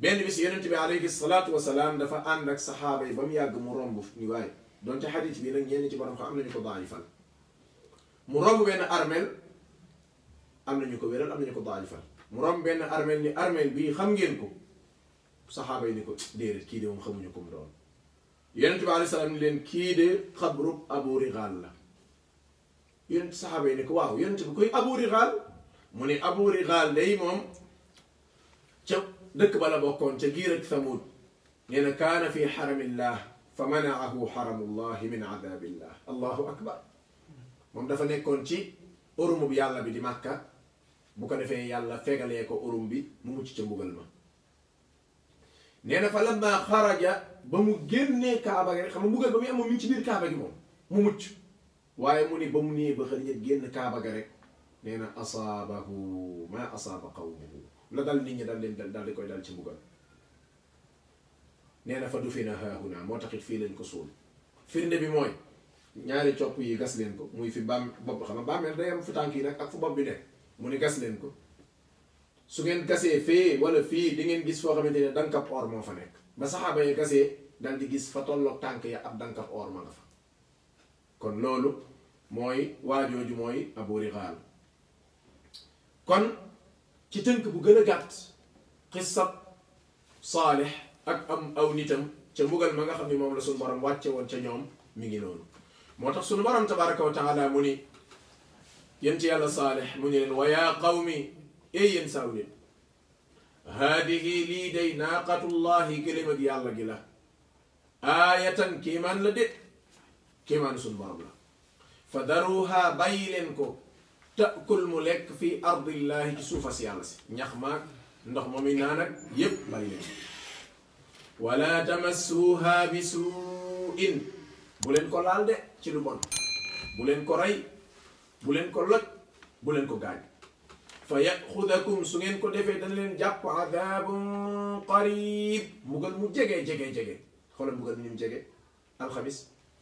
benn bis yonent bi alayhi salaatu wasalaam dafa ànd ak saxaaba yi ba mu yàgg mu romb ñu waaye doonte xadiis bi nag ñenn ci borom xam am nañu ko daayifal mu romb benn armel am nañu ko wéral am nañu ko daayifal mu romb benn armel ni armel bii xam ngeen ko saxaaba yi ni ko déedéet kii de moom xamuñu ko mu doon yonent bi alayhi salaam ni leen kii de xabru Abu Rigaal la yonent saxaaba yi ni ko waaw yonent bi koy Abu Rigaal mu ne Abu Rigaal day moom ca dëkk ba la bokkoon ca giir ak Thamud nee na kaana fi xaramillah fa manaahu xaramullahi min adabillah allahu akbar moom dafa nekkoon ci urumu bi yàlla bi di Màkka bu ko defee yàlla fegalee ko urum bi mu mucc ca mbugal ma nee na fa lamma xaraja ba mu génnee kaaba gi rek xam nga mbugal ba muy am moom mi ngi ci biir kaaba gi moom mu mucc waaye mu ni ba mu nee ba xëy na génn kaaba ga rek nee na asaabahu ma asaaba qawmuhu la dal nit ñi dal leen dal di koy dal ci mbugal nee na fa dufina haahuna moo taxit fii lañ ko suul firnde bi mooy ñaari copp yi gas leen ko muy fi bopp xam nga bàmmeel day am fu tànk yi nag ak fu bopp bi nekk mu ni gas leen ko su ngeen gasee fee wala fii di ngeen gis foo xamante ne dankab or moo fa nekk ba saxaaba yi gasee dal di gis fa tolloog tànk ya ab dankab or ma nga fa kon loolu mooy waajooju mooy Abu Rigaal kon ci tënk bu gën a gàtt xissab Saalix ak am aw nitam ca mbugal ma nga xam ne moom la suñu borom wàcce woon ca ñoom mi ngi noonu moo tax suñu borom tabaraka wa taala mu ni yéen ci yàlla saalix mu ne leen wa yaa qawmi ey yéen saaw leen haadihi lii day naaqatullahi gëléem ak yàlla gi la aayatan kéemaan la de kéemaan suñu borom la fa daruha bàyyi leen ko taakul mu lekk fi ardillahi ci suufas yàlla si ñax maag ndox moomi naan ak yépp bàyyi leen wala tamassuha bi suu'in bu leen ko laal de ci lu bon bu leen ko rey bu leen ko loj bu leen ko gaañ fa yaxudakum su ngeen ko defee dana leen jàpp adabun qarib mbugal mu jege xoolal mbugal ni mu jege alxamis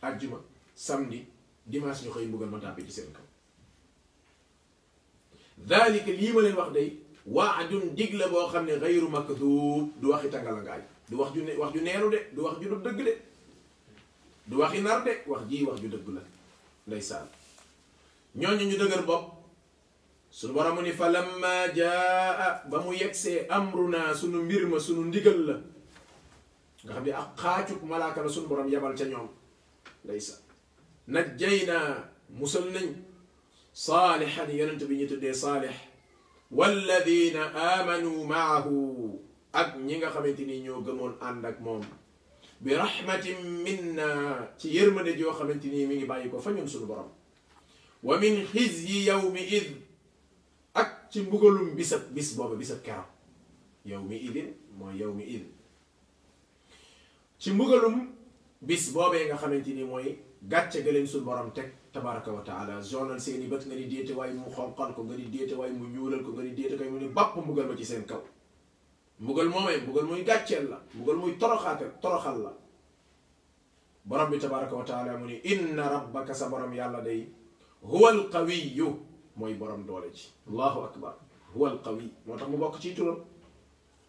ajjuma samedi dimanche ñu xëy mbugal ma tàbbi ci seen kaw dalika lii ma leen wax day waadun dig la boo xam ne gayru makdub du waxi tàngalangaay du wax ju neenu de du wax ju du dëgg de du waxi nar de wax ju dëgg la ndeysaan ñooñu ñu dëgër bopp suñu borom ni fa lamma jaa ba mu yegsee amruna sunu mbir ma sunu ndigal la nga xam ne ak xaacuk malaaka la sunu borom yabal ca ñoom ndeysaan najjaynaa musal nañ saalixan yonent bi ñu tuddee saalix walladina aamanu maahu ak ñi nga xamante ni ñoo gëmoon ànd ak moom bi rahmatin minna ci yërmande joo xamante ni mi ngi bàyyi ko fa ñun suñu borom wa min xizyi yawmi id ak ci mbugalum bis booba bisab keroog yawmi idin mooy yawmi id ci mbugalum bis boobee nga xamante ni mooy gàcce ga leen suñu borom teg tabaraka wa taala zonal seeni bët nga ni déete waaye mu xonqal ko nga ni déete waaye mu ñuulal ko nga ni déete kay mu ni bàpp mbugal ma ci seen kaw mbugal moomee mbugal muy gàcceel la mbugal muy toroxal la borom bi tabaraka wa taala mu ni inna rabbaka sa borom yàlla day huwa al qawiyu mooy borom doole ci allahu akbar huwa al qawi moo tax mu bokk ci turam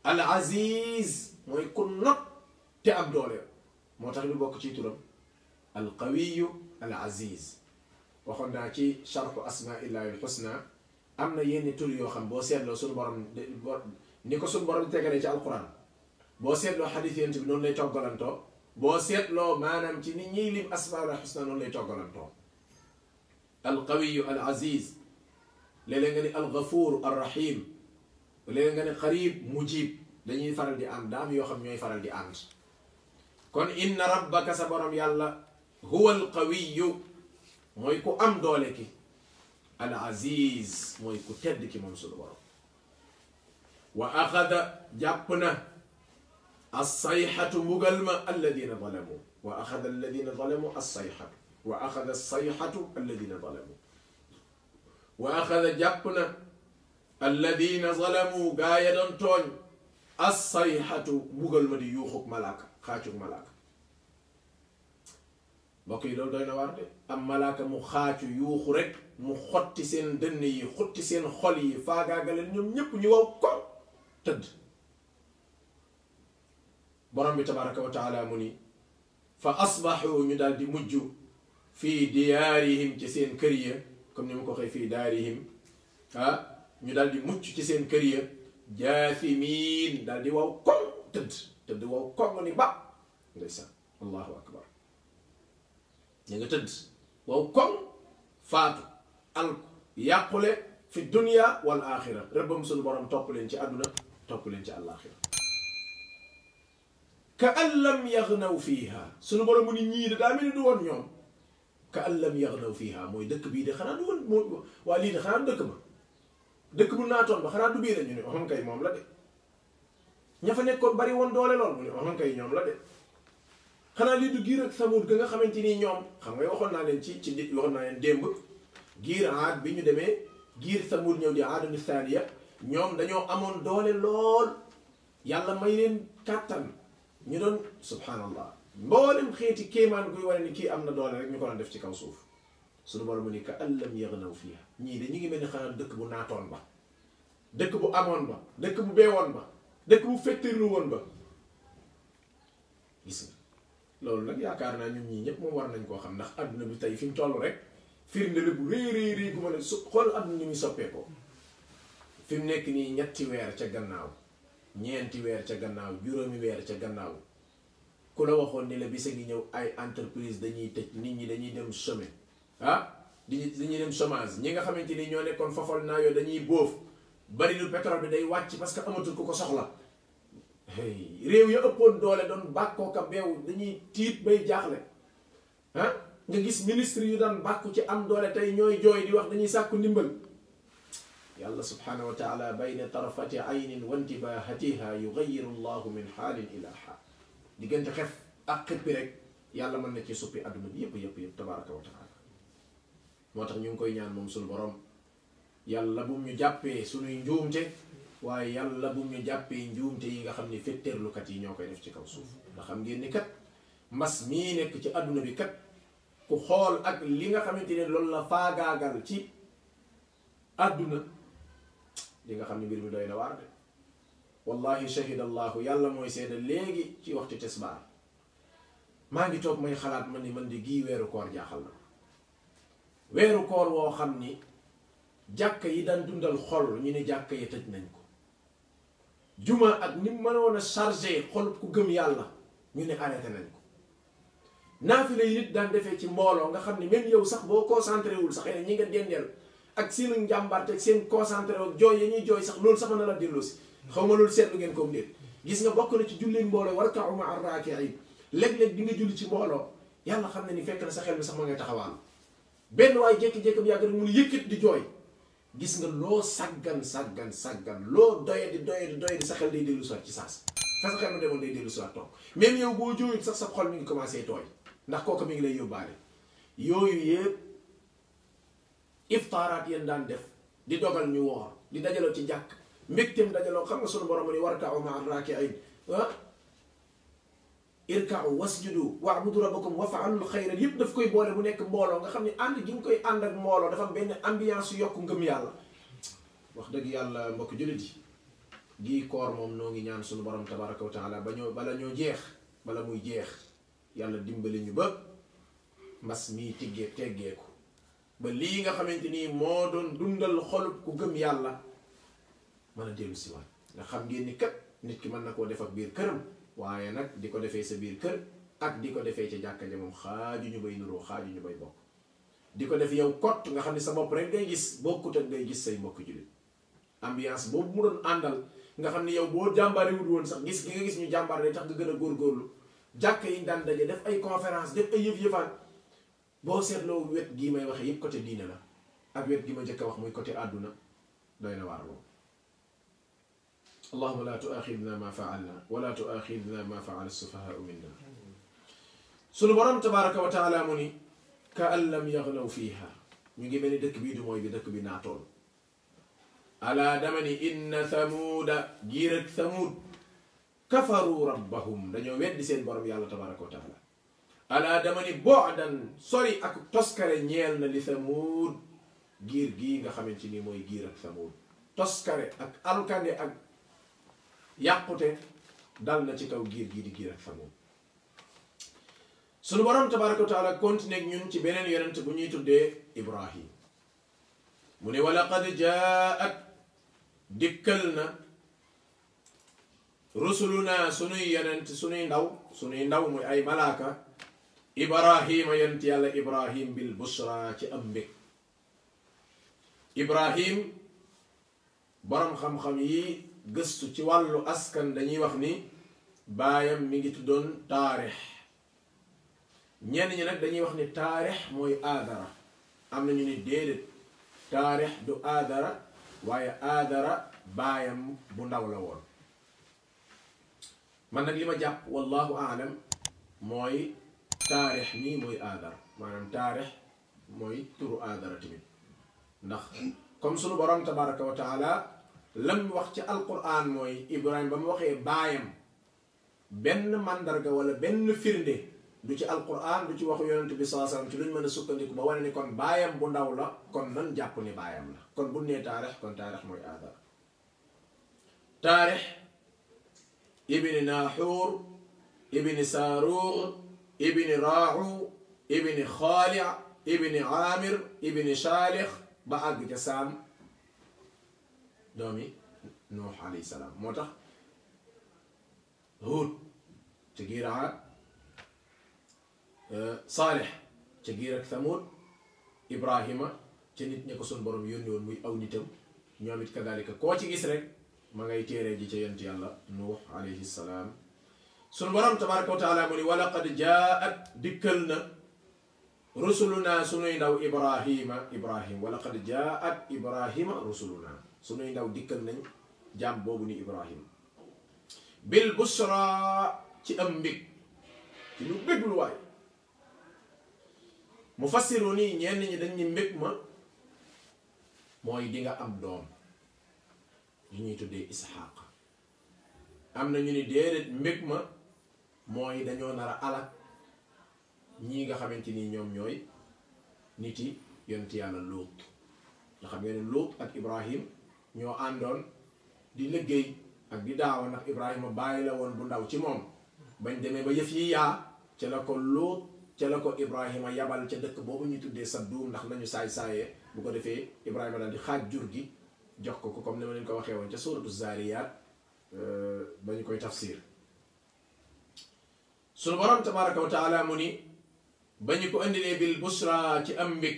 al aziz mooy ku not te am doole moo tax mu bokk ci turam al qawiyu al aziz waxoon naa ci sharhu asmaillahi al husna am na yenn tur yoo xam boo seetloo suñu borom ni ko suñu borom tegalee ci alquran boo seetloo xadis yent bi noonu lay toggalantoo boo seetloo maanaam ci nit ñiy lim asmaul husna noonu lay toggalantoo al qawiyu al aziz léeg-léeg nga ni al ghafuur al rahim léeg-léeg nga ni qarib mujib dañuy faral di ànd daam yoo xam ñooy faral di ànd kon inna rabbaka sa borom yàlla huwa al qawiyu mooy ku am doole ki al aziz mooy ku tedd ki moom suñu borom wa axada jàpp na as-sayxatu mbugal ma alladina zalamu wa axada alladina zalamu as-sayxatu wa axada as-sayxatu alladina zalamu wa axada jàpp na alladina zalamu gaa ya doon tooñ as-sayxatu mbugal ma di yuuxuk malaaka xaacuk malaaka mbokk yi loolu doy na waar de am malaaka mu xaacu yuuxu rek mu xotti seen dënn yi xotti seen xol yi faagaagaleen ñoom ñépp ñu waw ko tëdd borom bi tabaraka wa taala mu ni fa asbaxu ñu daal di mujj fii diyaarihim ci seen kër ya comme ni ma ko waxee fii daarihim ñu daal di mucc ci seen kër ya jaasimiin daal di waw koŋ tëdd waw koŋ ni ba ndeysaan allahu akbar ñu nga tëdd waw koŋ faatu alku yàqule fi dunia wal axira rëbbam suñu borom topp leen ci àdduna topp leen ci àllaaxira ka an lam yaxnaw fiiha suñu borom mu ni ñii de daa mel ni du woon ñoom ka an lam yaxnaw fiiha mooy dëkk bii de xanaa du woon moo waa lii de xanaa du dëkk bu naatoon ba xanaa du bii la ñu ne waxam kay moom la de ña fa nekkoon bari woon doole lool mu ne waxam kay ñoom la de xanaa lii du giir ak Samud ga nga xamante ni ñoom xam nga waxoon naa leen ci waxoon naa leen démb giir Aad bi ñu demee giir Samud ñëw di Aadun Saaniya ñoom dañoo amoon doole lool yàlla may leen kàttan ñu doon subhanallah mboolem xeeti kéemaan guy wane ni kii am na doole rek ñu ko doon def ci kaw suuf suñu borom mu ni ka an lam yaxnaw fiiha ñii de ñu ngi mel ni xanaa dëkk bu naatoon ba dëkk bu amoon ba dëkk bu beewoon ba dëkk bu fettirlu woon ba gis nga loolu nag yaakaar naa ñun ñii ñëpp moom war nañ koo xam ndax adduna bi tey fi ñu toll rek firnde la bu réy gu ma ne su xool adduna ñu muy soppeekoo fi mu nekk nii ñetti weer ca gannaaw ñeenti weer ca gannaaw juróomi weer ca gannaaw ku la waxoon ni la bisa ngi ñëw ay entreprise dañuy tëj nit ñi dañuy dem sommet dañuy dem chômage ñi nga xamante ni ñoo nekkoon fafal naa yoo dañuy bóof bari lu pétrole bi day wàcc parce que amatul ku ko soxla réew ya ëppoon doole doon bàkkoo ka beew dañuy tiit bay jaaxle ah nga gis ministre yu daan bàkku ci am doole tey ñooy jooy di wax dañuy sàkku ndimbal yàlla subhanahu wa taala bayna tarafati aynin wa intibahatiha yugayiru llahu min xaalin ila xaal diggante xef ak xippi rek yàlla mën na ci suppi adduna bi yëpp tabaraka wa taala moo tax ñu ngi koy ñaan moom suñu borom yàlla bu ñu jàppee suñuy njuumte waaye yàlla bu ñu jàppee njuumte yi nga xam ne fetteerlukat yi ñoo koy def ci kaw suuf ndax xam ngeen ni kat mbas mii nekk ci adduna bi kat ku xool ak li nga xamante ne loolu la faagaagal ci adduna li nga xam ne mbir mi doy na waar de wallahi shahida allahu yàlla mooy seeda léegi ci waxtu tisbaar maa ngi toog may xalaat man ni man di gii weeru koor jaaxal na weeru koor woo xam ni jàkka yi daan dundal xol ñu ne jàkka yi tëj nañ ko juma ak ni mënoon a chargé xol ku gëm yàlla ñu ne arrêté nañ ko naafila yi nit daan defee ci mbooloo nga xam ni même yow sax boo concentré wul sax xëy na ñi nga dendeel ak seen njàmbarte ak seen concentré ak jooy ya ñuy jooy sax loolu sax mën na la delloo si xaw ma loolu seetlu ngeen ko déet gis nga bokk na ci julli mbooloo warka'u ma'a raaki'iin léeg-léeg di nga julli ci mbooloo yàlla xam ne ni fekk na sa xel bi sax ma ngay taxawaan benn waaye jékki-jékki bi yàgg rek mu yëkkit di jooy gis nga loo saggan loo doye di sa xel day dellu soit ci saas fa sa xel ma demoon day dellu soit toog même yow boo jooyut sax sa xol mi ngi commencé tooy ndax kooku mi ngi lay yóbbaale yooyu yëpp iftaaraat yéen daan def di dogal ñu woor di dajaloo ci jàkk mbégteem dajaloo xam nga sunu borom ni warka'u ma'a raaki'iin irka'u wasjudu wa'budu rabbakum waf'alul xayra yëpp daf koy boole bu nekk mbooloo nga xam ne ànd gi nga koy ànd ak mbooloo dafa am benn ambiance yu yokk ngëm yàlla wax dëgg yàlla mbokk jullit yi gii koor moom noo ngi ñaan sunu borom tabaraka wa taala bala ñoo jeex bala muy jeex yàlla dimbali ñu ba mbas mii teggeeku ba lii nga xamante nii moo doon dundal xolub ku gëm yàlla mën a dellu si waat nga xam ngeen ni kat nit ki mën na koo def ak biir këram waaye nag di ko defee sa biir kër ak di ko defee ca jàkka ja moom xaaju ñu bay nuroo xaaju ñu bay bokk di ko def yow kott nga xam ne sa bopp rek ngay gis bokkut ak ngay gis say mbokk jullit ambiance boobu mu doon àndal nga xam ne yow boo jàmbaarewul woon sax gis gi nga gis ñu jàmbaar day tax nga gën a góorgóorlu jàkka yi daan daje def ay conférence def ay yëf-yëfaan boo seetloo wet gii may waxee yëpp côté diine la ak wet gi ma njëkk a wax muy côté àdduna doy na waar loolu allahuma la tuaxidna ma faalna wala tuaxidna ma faala sufahaau minna sunu borom tabaraka wa taala mu ni ka an lam yaxlaw fiiha ñu ngi mel ni dëkk bii du mooy bi dëkk bi naatoon alaa dama ni inna thamuuda giir ak thamuud kafaru rabbahum dañoo weddi seen borom yàlla tabaraka wa taala alaa dama ni bu'dan sori ak toskare ñeel na li thamuud giir gii nga xamante ni mooy giir ak thamuud toskare ak alkande ak yàqute dal na ci kaw giir gii di giir ak thamuud sunu borom tabaraka wa taala continué ak ñun ci beneen yonent bu ñuy tuddee Ibrahim mu ne wa laqad jaat dikkal na rusuluna sunuy yonent sunuy ndaw muy ay malaaka Ibrahima yonent yàlla Ibrahim bil busra ci am mbég Ibrahim borom xam-xam yi gëstu ci wàllu askan dañuy wax ni baayam mi ngi tuddoon taarix ñenn ñi nag dañuy wax ni taarix mooy aadara am na ñu ni déedéet taarix du aadara waaye aadara baayam bu ndaw la woon man nag li ma jàpp wallahu aalam mooy taarix nii mooy aadara maanaam taarix mooy turu aadara tamit ndax comme sunu borom tabaraka wa taala lam wax ci alquran mooy Ibrahima ba mu waxee baayam benn màndarga wala benn firnde du ci alquran du ci waxu yonent bi sallallahu alayhi wasallam ci luñ mën a sukkandiku ba wane ni kon baayam bu ndaw la kon nan jàpp ni baayam la kon bu nee taarix kon taarix mooy aadara taarix ibni naaxuur ibni saaruur ibni raaxu ibni xaali ibni aamir ibni shaalix ba àgg ca saam doomi nuux alayhi salaam moo tax Huud ca giir Aad Saalix ca giir ak Thamuud Ibrahima ca nit ña ko sun borom yónni woon muy aw nitam ñoom it kadalika koo ci gis rek ma ngay téeree ji ca yent yàlla nuux alayhi salaam. sun borom tabaraka wa taala mu ni wa laqad jaat dikkal na rusuluna sunuy ndaw ibrahim wa laqad jaat ibrahima rusuluna sunuy ndaw dikkal nañ jaam boobu ni Ibrahim bil busra ci am mbég ci lu béglu waay mufassiru nii ñenn ñi dañ ni mbég ma mooy di nga am doom yu ñuy tuddee Isxaaq am na ñu ni déedéet mbég ma mooy dañoo nar a alak ñii nga xamante ni ñoom ñooy nit yi yonent yàlla Luut nga xam ngeen ne Luut ak Ibrahim ñoo àndoon di liggéey ak di daawa ndax Ibrahima bàyyi la woon bu ndaw ci moom bañ demee ba yëf yi yaa ca la ko Luut ca la ko Ibrahima yabal ca dëkk boobu ñu tuddee Sadduum ndax nañu saay-saayee bu ko defee Ibrahima daal di xaaj jur gi jox ko comme ni ma leen ko waxee woon ca suuratu Zaariyaat ba ñu koy tafsir sunu borom tabaraka wa taala mu ni ba ñu ko indilee bil busra ci am mbég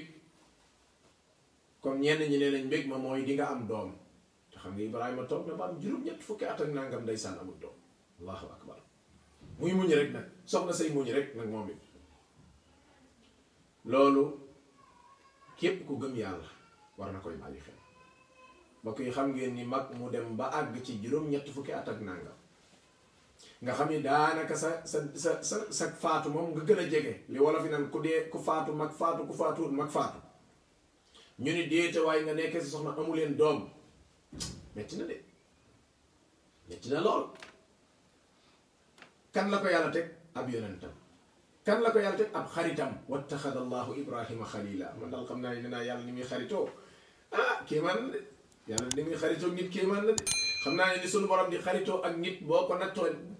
comme ñenn ñi nee nañ mbég ma mooy di nga am doom te xam nga Ibrahima toog na ba am juróom-ñett fukki at ak nangam ndeysaan amul doom allahu akbar muy muñ rek nag soxna say muñ rek nag moom it loolu képp ku gëm yàlla war na koy bàyyi xel mbokk yi xam ngeen ni mag mu dem ba àgg ci juróom-ñett fukki at ak nangam nga xam ni daanaka sa faatu moom nga gën a jege li wala fi naan ku dee ku faatu mag faatu ku faatuwut mag faatu ñu ni déete waaye nga nekkee si soxna amuleen doom metti na de metti na lool kan la ko yàlla teg ab yonentam kan la ko yàlla teg ab xaritam wattaxada allahu ibrahima xalila man daal xam naa ne naa yàlla ni muy xaritoo kéemaan na de yàlla ni muy xaritoo nit kéemaan na de xam naa ne ni sunu borom di xaritoo ak nit boo ko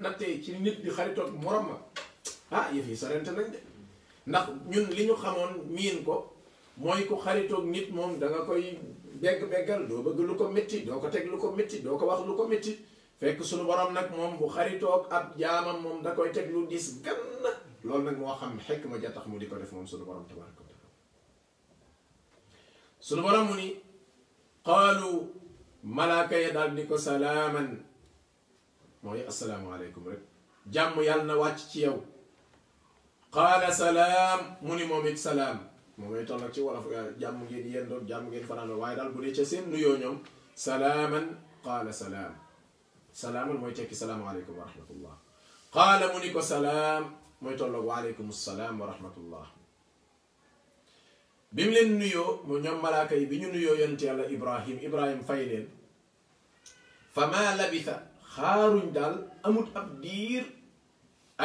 nattee ci nit di xaritoo ak morom ma yëf yi sorente nañ de ndax ñun li ñu xamoon miin ko mooy ku xaritoog nit moom da nga koy beggal doo bëgg lu ko métti doo ko teg lu ko métti doo ko wax lu ko métti fekk sunu borom nag moom bu xaritoog ab jaamam moom da koy teg lu dis gann loolu nag moo xam xekk ma ja tax mu di ko def moom sunu borom tabaraka wa taala sunu borom mu ni qaalu malaaka ya daal ni ko salaaman mooy assalaamu aleykum rek jàmm yàlla na wàcc ci yow qaala salaam mu ni moom it salaam moom may toll nag ci wolof jàmm ngeen yendoo jàmm ngeen fanaanoo waaye daal bu dee ca seen nuyoo ñoom salaaman qaala salaam salaaman mooy tekki salaamaaleykum wa rahmatullah qaala mu ni ko salaam mooy tolloog waaleykum salaam wa rahmatullah bi mu leen nuyoo mu ñoom malaaka yi bi ñu nuyoo yonent yàlla Ibrahim fay leen fa maa labitha xaaruñ daal amut ab diir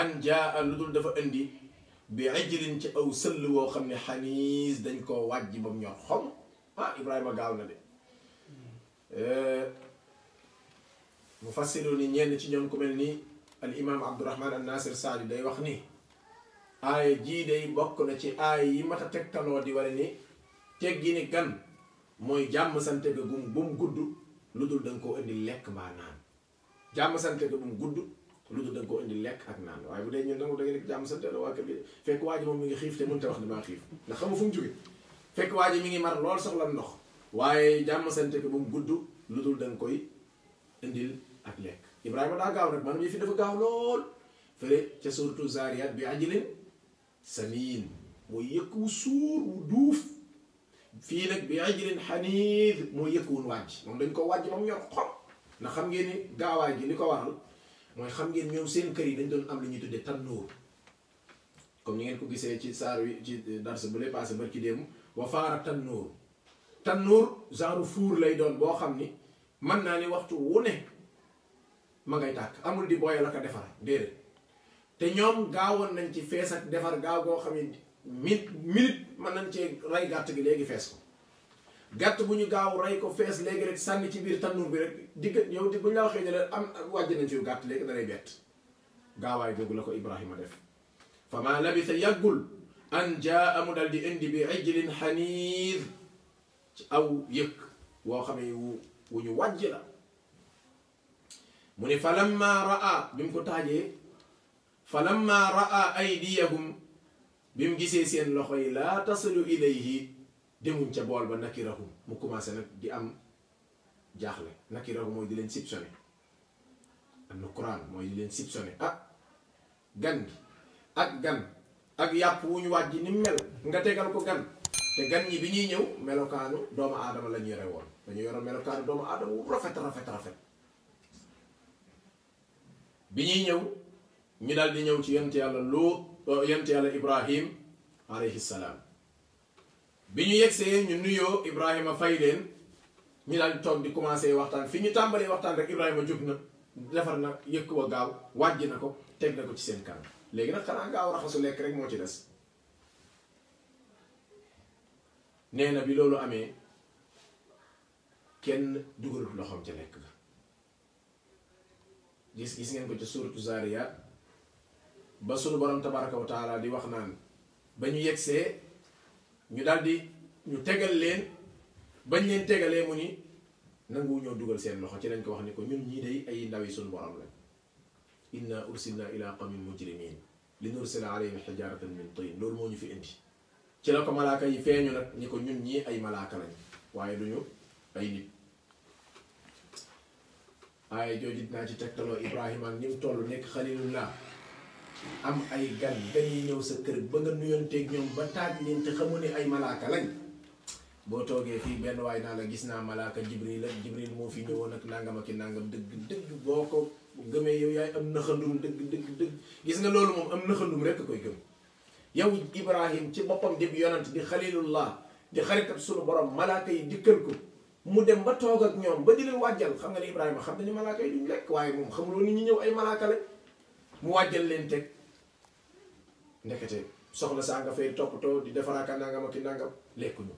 an jaa lu dul dafa indi bi ajlin ci aw sëll woo xam ne xaniis dañ koo wàjji ba mu ñor xom Ibrahima gaaw na de mu fassiru ni ñenn ci ñoom ku mel ni al imam Abdurahman an Nasir Saadi day wax ni aaya jii day bokk na ci aaya yi mat a tegtaloo di wala ni teggi ni gan mooy jàmm sante ga bu mu gudd lu dul da nga koo indi lekk mbaa naan jàmm sante ga bu mu gudd lu dul da nga koo indi lekk ak naan waaye bu dee ñun nangu da nga nekk jàmm sante la waa kër gi fekk waa ji moom mi ngi xiif te mënut a wax damaa xiif ndax xamu fu mu jóge fekk waa ji mi ngi mar lool soxla ndox waaye jàmm sante ga bu mu gudd lu dul da nga koy indil ak lekk Ibrahima daa gaaw nag maanaam yi fi dafa gaaw lool fële ca suratu Zaariyaat bi ajlin samiin mooy yëkk wu suur wu duuf fii nag bi ajlin xaniid mooy yëkk wun wàjj moom dañ ko wàjj moom ñor xom ndax xam ngeen ni gaawaay gi li ko waral mooy xam ngeen ñoom seen kër yi dañ doon am lu ñuy tuddee tannuur comme ni ngeen ko gisee ci saar wi ci dars bu lay passé barki démb wa faara tannuur genre fuur lay doon boo xam ni mën naa ni waxtu wu ne ma ngay tàkk amul di booyal ak a defar déedéet te ñoom gaawoon nañ ci fees ak defar gaaw goo xam ne minute mën nañ cee rey gàtt gi léegi fees ko gàtt bu ñu gaaw rey ko fees léegi rek sànni ci biir tannuur bi rek yow bu ñu la waxee ne la am wàjj nañ ci gàtt léegi dalay bett gaawaay googu la ko Ibrahima def fa maa labisa yàggul an jaa mu dal di indi bi ijlin xaniid ci aw yëkk woo xam ne wu ñu wàjj la mu ne falamma raa bi mu ko taajee falamma raa aydiyahum bi mu gisee seen loxo yi laa tasilu ilayhi demuñ ca bool ba nakirahum mu commencé nag di am jaaxle. nakirahum mooy di leen soupçonné am na Quran mooy di leen soupçonné gan gi ak yàpp wu ñu wàjji ni mel nga tegal ko gan te gan ñi bi ñuy ñëw melokaanu doomu aadama la ñuy rewoon dañu yoroon melokaanu doomu aadama wu rafet bi ñuy ñëw ñu daal di ñëw ci yonent yàlla Luut yonent yàlla Ibrahim alayhi salaam bi ñu yegsee ñu nuyoo Ibrahima fay leen ñu daal di toog di commencé waxtaan fi ñu tàmbalee waxtaan rek Ibrahima jóg na defar na yëkk wa gaaw wàjj na ko teg na ko ci seen kanam léegi nag xanaa gaaw raxasu lekk rek moo ci des nee na bi loolu amee kenn dugalut loxoom ca lekk ga gis ngeen ko ca suuratu Zaariyaat ba sunu borom tabaraka wa taala di wax naan ba ñu yegsee ñu daldi ñu tegal leen bañ leen tegalee mu ni nangu ñoo dugal seen loxo ci lañ ko wax ni ko ñun ñii day ay ndaw yi sunu borom lañ inna ursilna ila qawmin mujrimin li nursila alayhim hijaratan min tin loolu moo ñu fi indi ci la ko malaaka yi feeñu nag ñi ko ñun ñii ay malaaka lañ waaye duñu ay nit waaye jooju dinaa ci tegtaloo Ibrahima ni mu toll nekk xalilullah am ay gan yi ñëw sa kër ba nga nuyonteeg ñoom ba taaj leen te xamu ne ay malaaka lañ boo toogee fii benn waay naa la gis naa malaaka Jibril ak Jibril moo fi ñëwoon ak nangam ak i nangam dëgg boo ko gëmee yow yaay am naxandum dëgg gis nga loolu moom am naxandum rekk koy gëm yow Ibrahim ci boppam di yonant di xalilullah di xaritab sunu borom malaaka yi dikkal ko mu dem ba toog ak ñoom ba di leen wàjjal xam nga ne Ibrahima xam nañu malaaka yi duñ lekk waaye moom xamuloo nit ñi ñëw ay malaaka lañ mu wàjjal leen teg ndekete soxna saa nga fay toppatoo di defaraaka nangam ak i nangam lekkuñu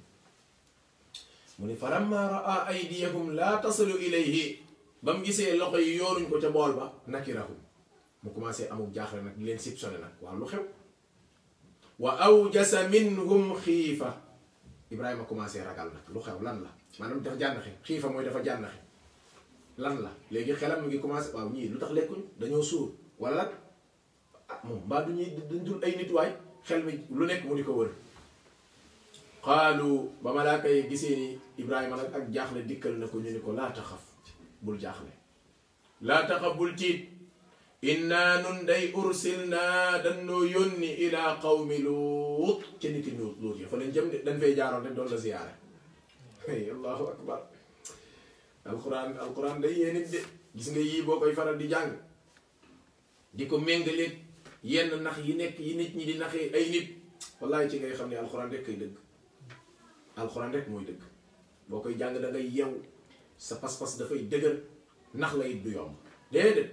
mu ni falamma raa aydiyahum laa tasilu ilayhi ba mu gisee loxo yi yooruñ ko ca bool ba nakirahum mu commencé amul jaaxle nag di leen soupçonné nag waaw lu xew wa awjasa minhum xiifa Ibrahima commencé ragal nag lu xew lan la maanaam dafa jànnaxe xiifa mooy dafa jànnaxe lan la léegi xelam mu ngi commencé waaw ñii lu tax lekkuñ dañoo suur wala lan moom mbaa du ñuy dañ dul ay nit waay xel mi lu nekk mu di ko wër xaalu ba malaaka yi gisee ni Ibrahima nag ak jaaxle dikkal na ko ñu ni ko laa taxaf bul jaaxle laa taxaf bul tiit inna nun day ursilna dannoo yónni ila qawmi Luut ca niti Luut ya fa lañ jëm de dañ fay jaaroon rek doon la ziyaare allahu akbar alquran day yee nit de gis nga yii boo koy faral di jàng di ko méngaleeg yenn nax yi nekk yi nit ñi di naxee ay nit wallahi ci ngay xam ne alquran rek kay dëgg alquran rek mooy dëgg boo koy jàng da ngay yew sa pas-pas dafay dëgër nax la it du yomb déedéet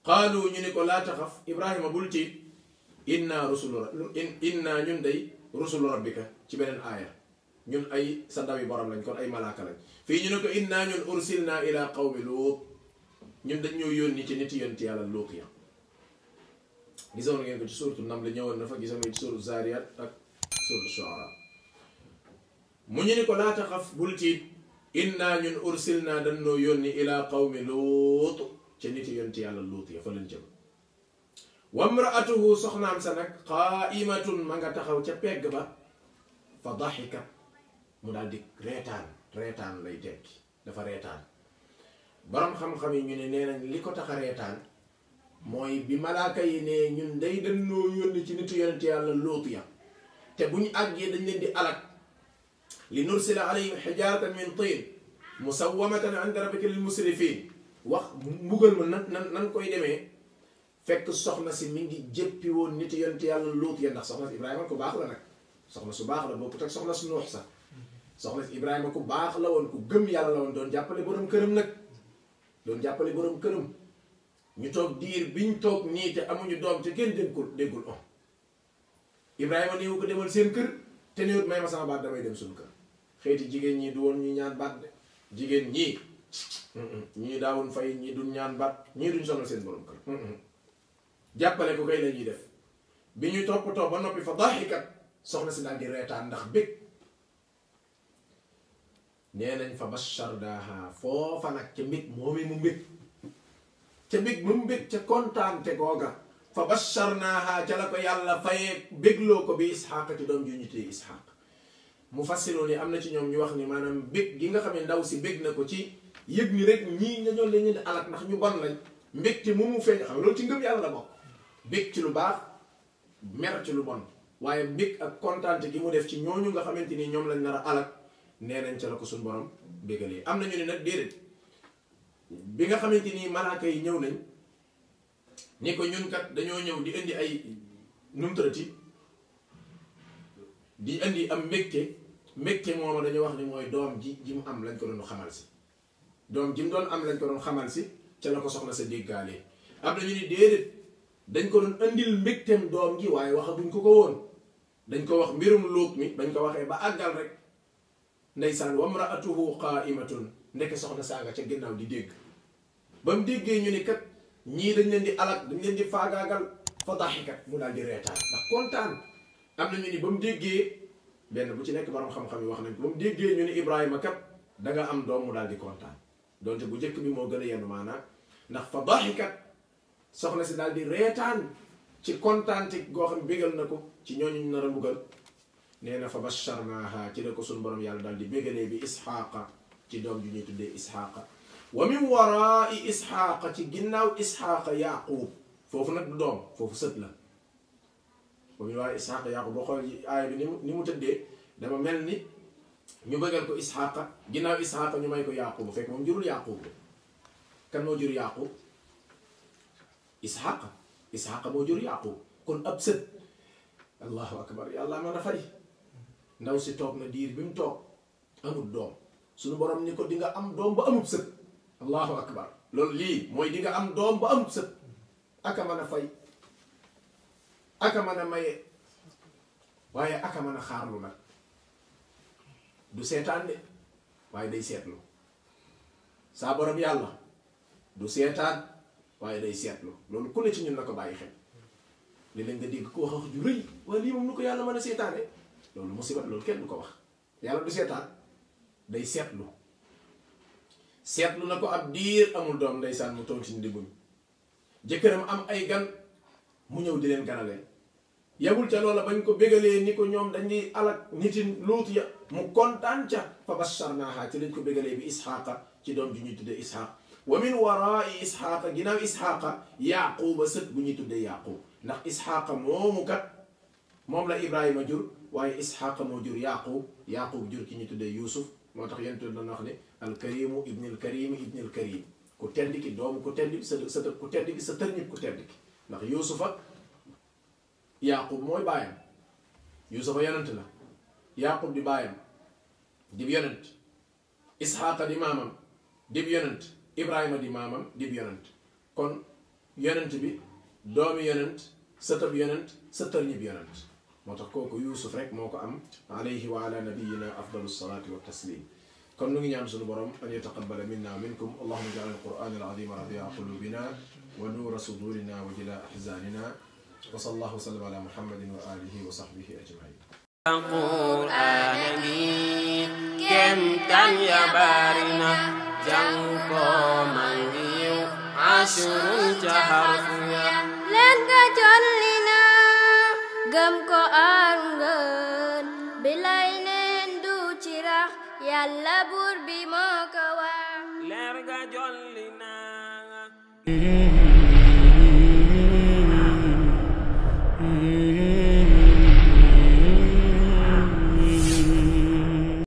qaalu ñu ni ko laa taxaf Ibrahima bul tiit inna ñun day rusulu rabbika ci beneen aaya ñun ay sa ndawi borom lañ kon ay malaaka lañ fii ñu ne ko inna ñun ursilna ila qawmi Luut ñun dañ ñoo yónni ci nit yonti yàlla Luut ya gisoon ngeen ko ci suuratu Naml ñëwoon na fa gisoon ngeen ci suuratu Zaariyaat ak suuratu Shu'araa mu ñu ni ko laa taxaf bul tiit inna ñun ursilna dañ ñoo yónni ila qawmi Luut ci nit yonti yàlla Luut ya fa lañ jëm wa imra'atuhu soxnaam sa nag qaa'imatun ma nga taxaw ca pegg ba fa daxikat mu daal di reetaan lay tekki dafa reetaan borom xam-xam yi ñu ne nee nañ li ko tax a reetaan mooy bi malaaka yi ne ñun day dañoo yónni ci nitu yonent yàlla Luut ya te bu ñu àggee dañ leen di alak li nursila alayhim hijaratan min tin musawwamatan inda rabbika lil musrifin wax mbugal ma nan koy demee fekk soxna si mi ngi jéppi woon nitu yonent yàlla Luut ya ndax soxna si Ibrahima ku baax la nag soxna su baax la bokkut ak soxna su Nuux sax soxna si Ibrahima ku baax la woon ku gëm yàlla la woon doon jàppale borom këram nag doon jàppale borom këram ñu toog diir biñ toog nii te amuñu doom te kenn déggul Ibrahima néew ko demal seen kër te néewut may ma sama baat damay dem suñu kër xeeti jigéen ñi du woon ñu ñaan baat de jigéen ñii ñii daawun fay ñii duñ ñaan baat ñii duñ sonal seen borom kër jàppale ko kay la ñuy def bi ñu toppatoo ba noppi fa daxikat soxna si daal di reetaan ndax bég nee nañ fa basharnaaha foofa nag ca mbég moomi mu mbég ca mbég mu mbég ca kontaante googa fa basharnaaha ca la ko yàlla fayee bégloo ko bi isxaaq ci doom ju ñu tuddee isxaaq mu fassiroon ni am na ci ñoom ñu wax ni maanaam bég gi nga xam ne ndaw si bég na ko ci yëg ni rek ñii nga ñoon leen di alak ndax ñu bon lañ mbégte mu feeñ xam loolu ci ngëm yàlla la bokk bég ci lu baax mer ci lu bon waaye bég ak kontaante gi mu def ci ñooñu nga xamante ni ñoom lañ nar a alak nee nañ ca la ko suñu borom bégalee am na ñu ne nag déedéet bi nga xamante ni malaaka yi ñëw nañ ni ko ñun kat dañoo ñëw di indi ay numtrati di indi am mbégte mooma dañoo wax ni mooy doom ji mu am lañ ko doon xamal si doom ji mu doon am lañ ko doon xamal si ca la ko soxna sa déggaalee am na ñu ni déedéet dañ ko doon indil mbégteem doom gi waaye waxaguñ ko woon dañ ko wax mbirum Luut mi bañ ko waxee ba àggal rek ndeysaan wa mraatuhu qaaimatun ndeke soxna saa nga ca ginnaaw di dégg ba mu déggee ñu ni kat ñii dañ leen di alak dañ leen di faagaagal fa daxikat mu daal di reetaan ndax kontaan am na ñu ni ba mu déggee benn bu ci nekk borom xam-xam yi wax nañ ko ba mu déggee ñu ni Ibrahima kat danga am doom mu daal di kontaan donte bu njëkk bi moo gën a yenn maanaam ndax fa daxikat soxna si daal di reetaan ci kontaante goo xam bégal na ko ci ñooñu ñu nar a mbugal nee na fa basharnaaha ci la ko suñu borom yàlla daal di bégalee bi isxaaqa ci doom ju ñuy tuddee isxaaqa wa min waraai isxaaqa ci ginnaaw isxaaqa yaqub foofu nag du doom foofu sët la wa min waraai isxaaqa yaqub boo xool aaya bi ni mu tëddee dama mel ni ñu bëggal ko isxaaqa ginnaaw isxaaqa ñu may ko yaqub fekk moom jurul yaqub kan moo jur yaqub isxaaqa moo jur yaqub kon ab sët allahu akbar yàlla mën a fay ndaw si toog na diir bi mu toog amul doom suñu borom ni ko di nga am doom ba amul sët allahu akbar loolu lii mooy di nga am doom ba amul sët aka mën a fay aka mën a maye waaye aka mën a xaarlu nag du seetaan de waaye day seetlu saa borom yàlla du seetaan waaye day seetlu loolu ku ne ci ñun na ko bàyyi xel li leen nga dégg ko wax ju rëy waaye lii moom nu ko yàlla mën a seetaane loolu musiba loolu kenn du ko wax yàlla du seetaan day seetlu na ko ab diir amul doom ndeysaan mu toog ci ndigguñ jëkkëram am ay gan mu ñëw di leen ganale yagul ca loola bañ ko bégalee ni ko ñoom dañuy alak nitin Luut ya mu kontaan ca fa basharnaaha ci lañ ko bégalee bi isxaaqa ci doom ju ñuy tuddee isxaaq wa min waraai isxaaqa ginnaaw isxaaqa yaquba sët bu ñuy tuddee yaqub ndax isxaaqa moomu kat moom la Ibrahima jur waaye isxaaqa moo jur yaqub jur ki ñu tuddee Yuusuf moo tax yéen doon wax ne alkarimu ibnil karim ibnil karim ku tedd ki doomu ku tedd ki sa ku tedd ki sa tërñib ku tedd ki ndax Yuusufa yaqub mooy baayam Yuusufa yonent la yaqub di baayam dib yonent isxaaqa di maamam dib yonent Ibrahima di maamam dib yonent kon yonent bi doomi yonent sëtab yonent sa tërñib yonent moo tax kooku Yuusuf rek moo ko am alayhi wa ala nabiyina afdalu salaati wa taslim kon nu ngi ñaan suñu borom an yataqabbala minna wa minkum allahumma ij'al al-qur'ana al-azima rabi'a qulubina wa nura sudurina wa jila ahzanina wa sallallahu wa sallam ala muhammadin wa alihi wa sahbihi ajma'in Qur'an gi kem tan ya barina jàng ko man yiw ashrun ca harfu ya leen nga jolli na gëm ko aaru ngeen bilay neen du ci rax yàlla buur bi moo ko wax leer ga jolli na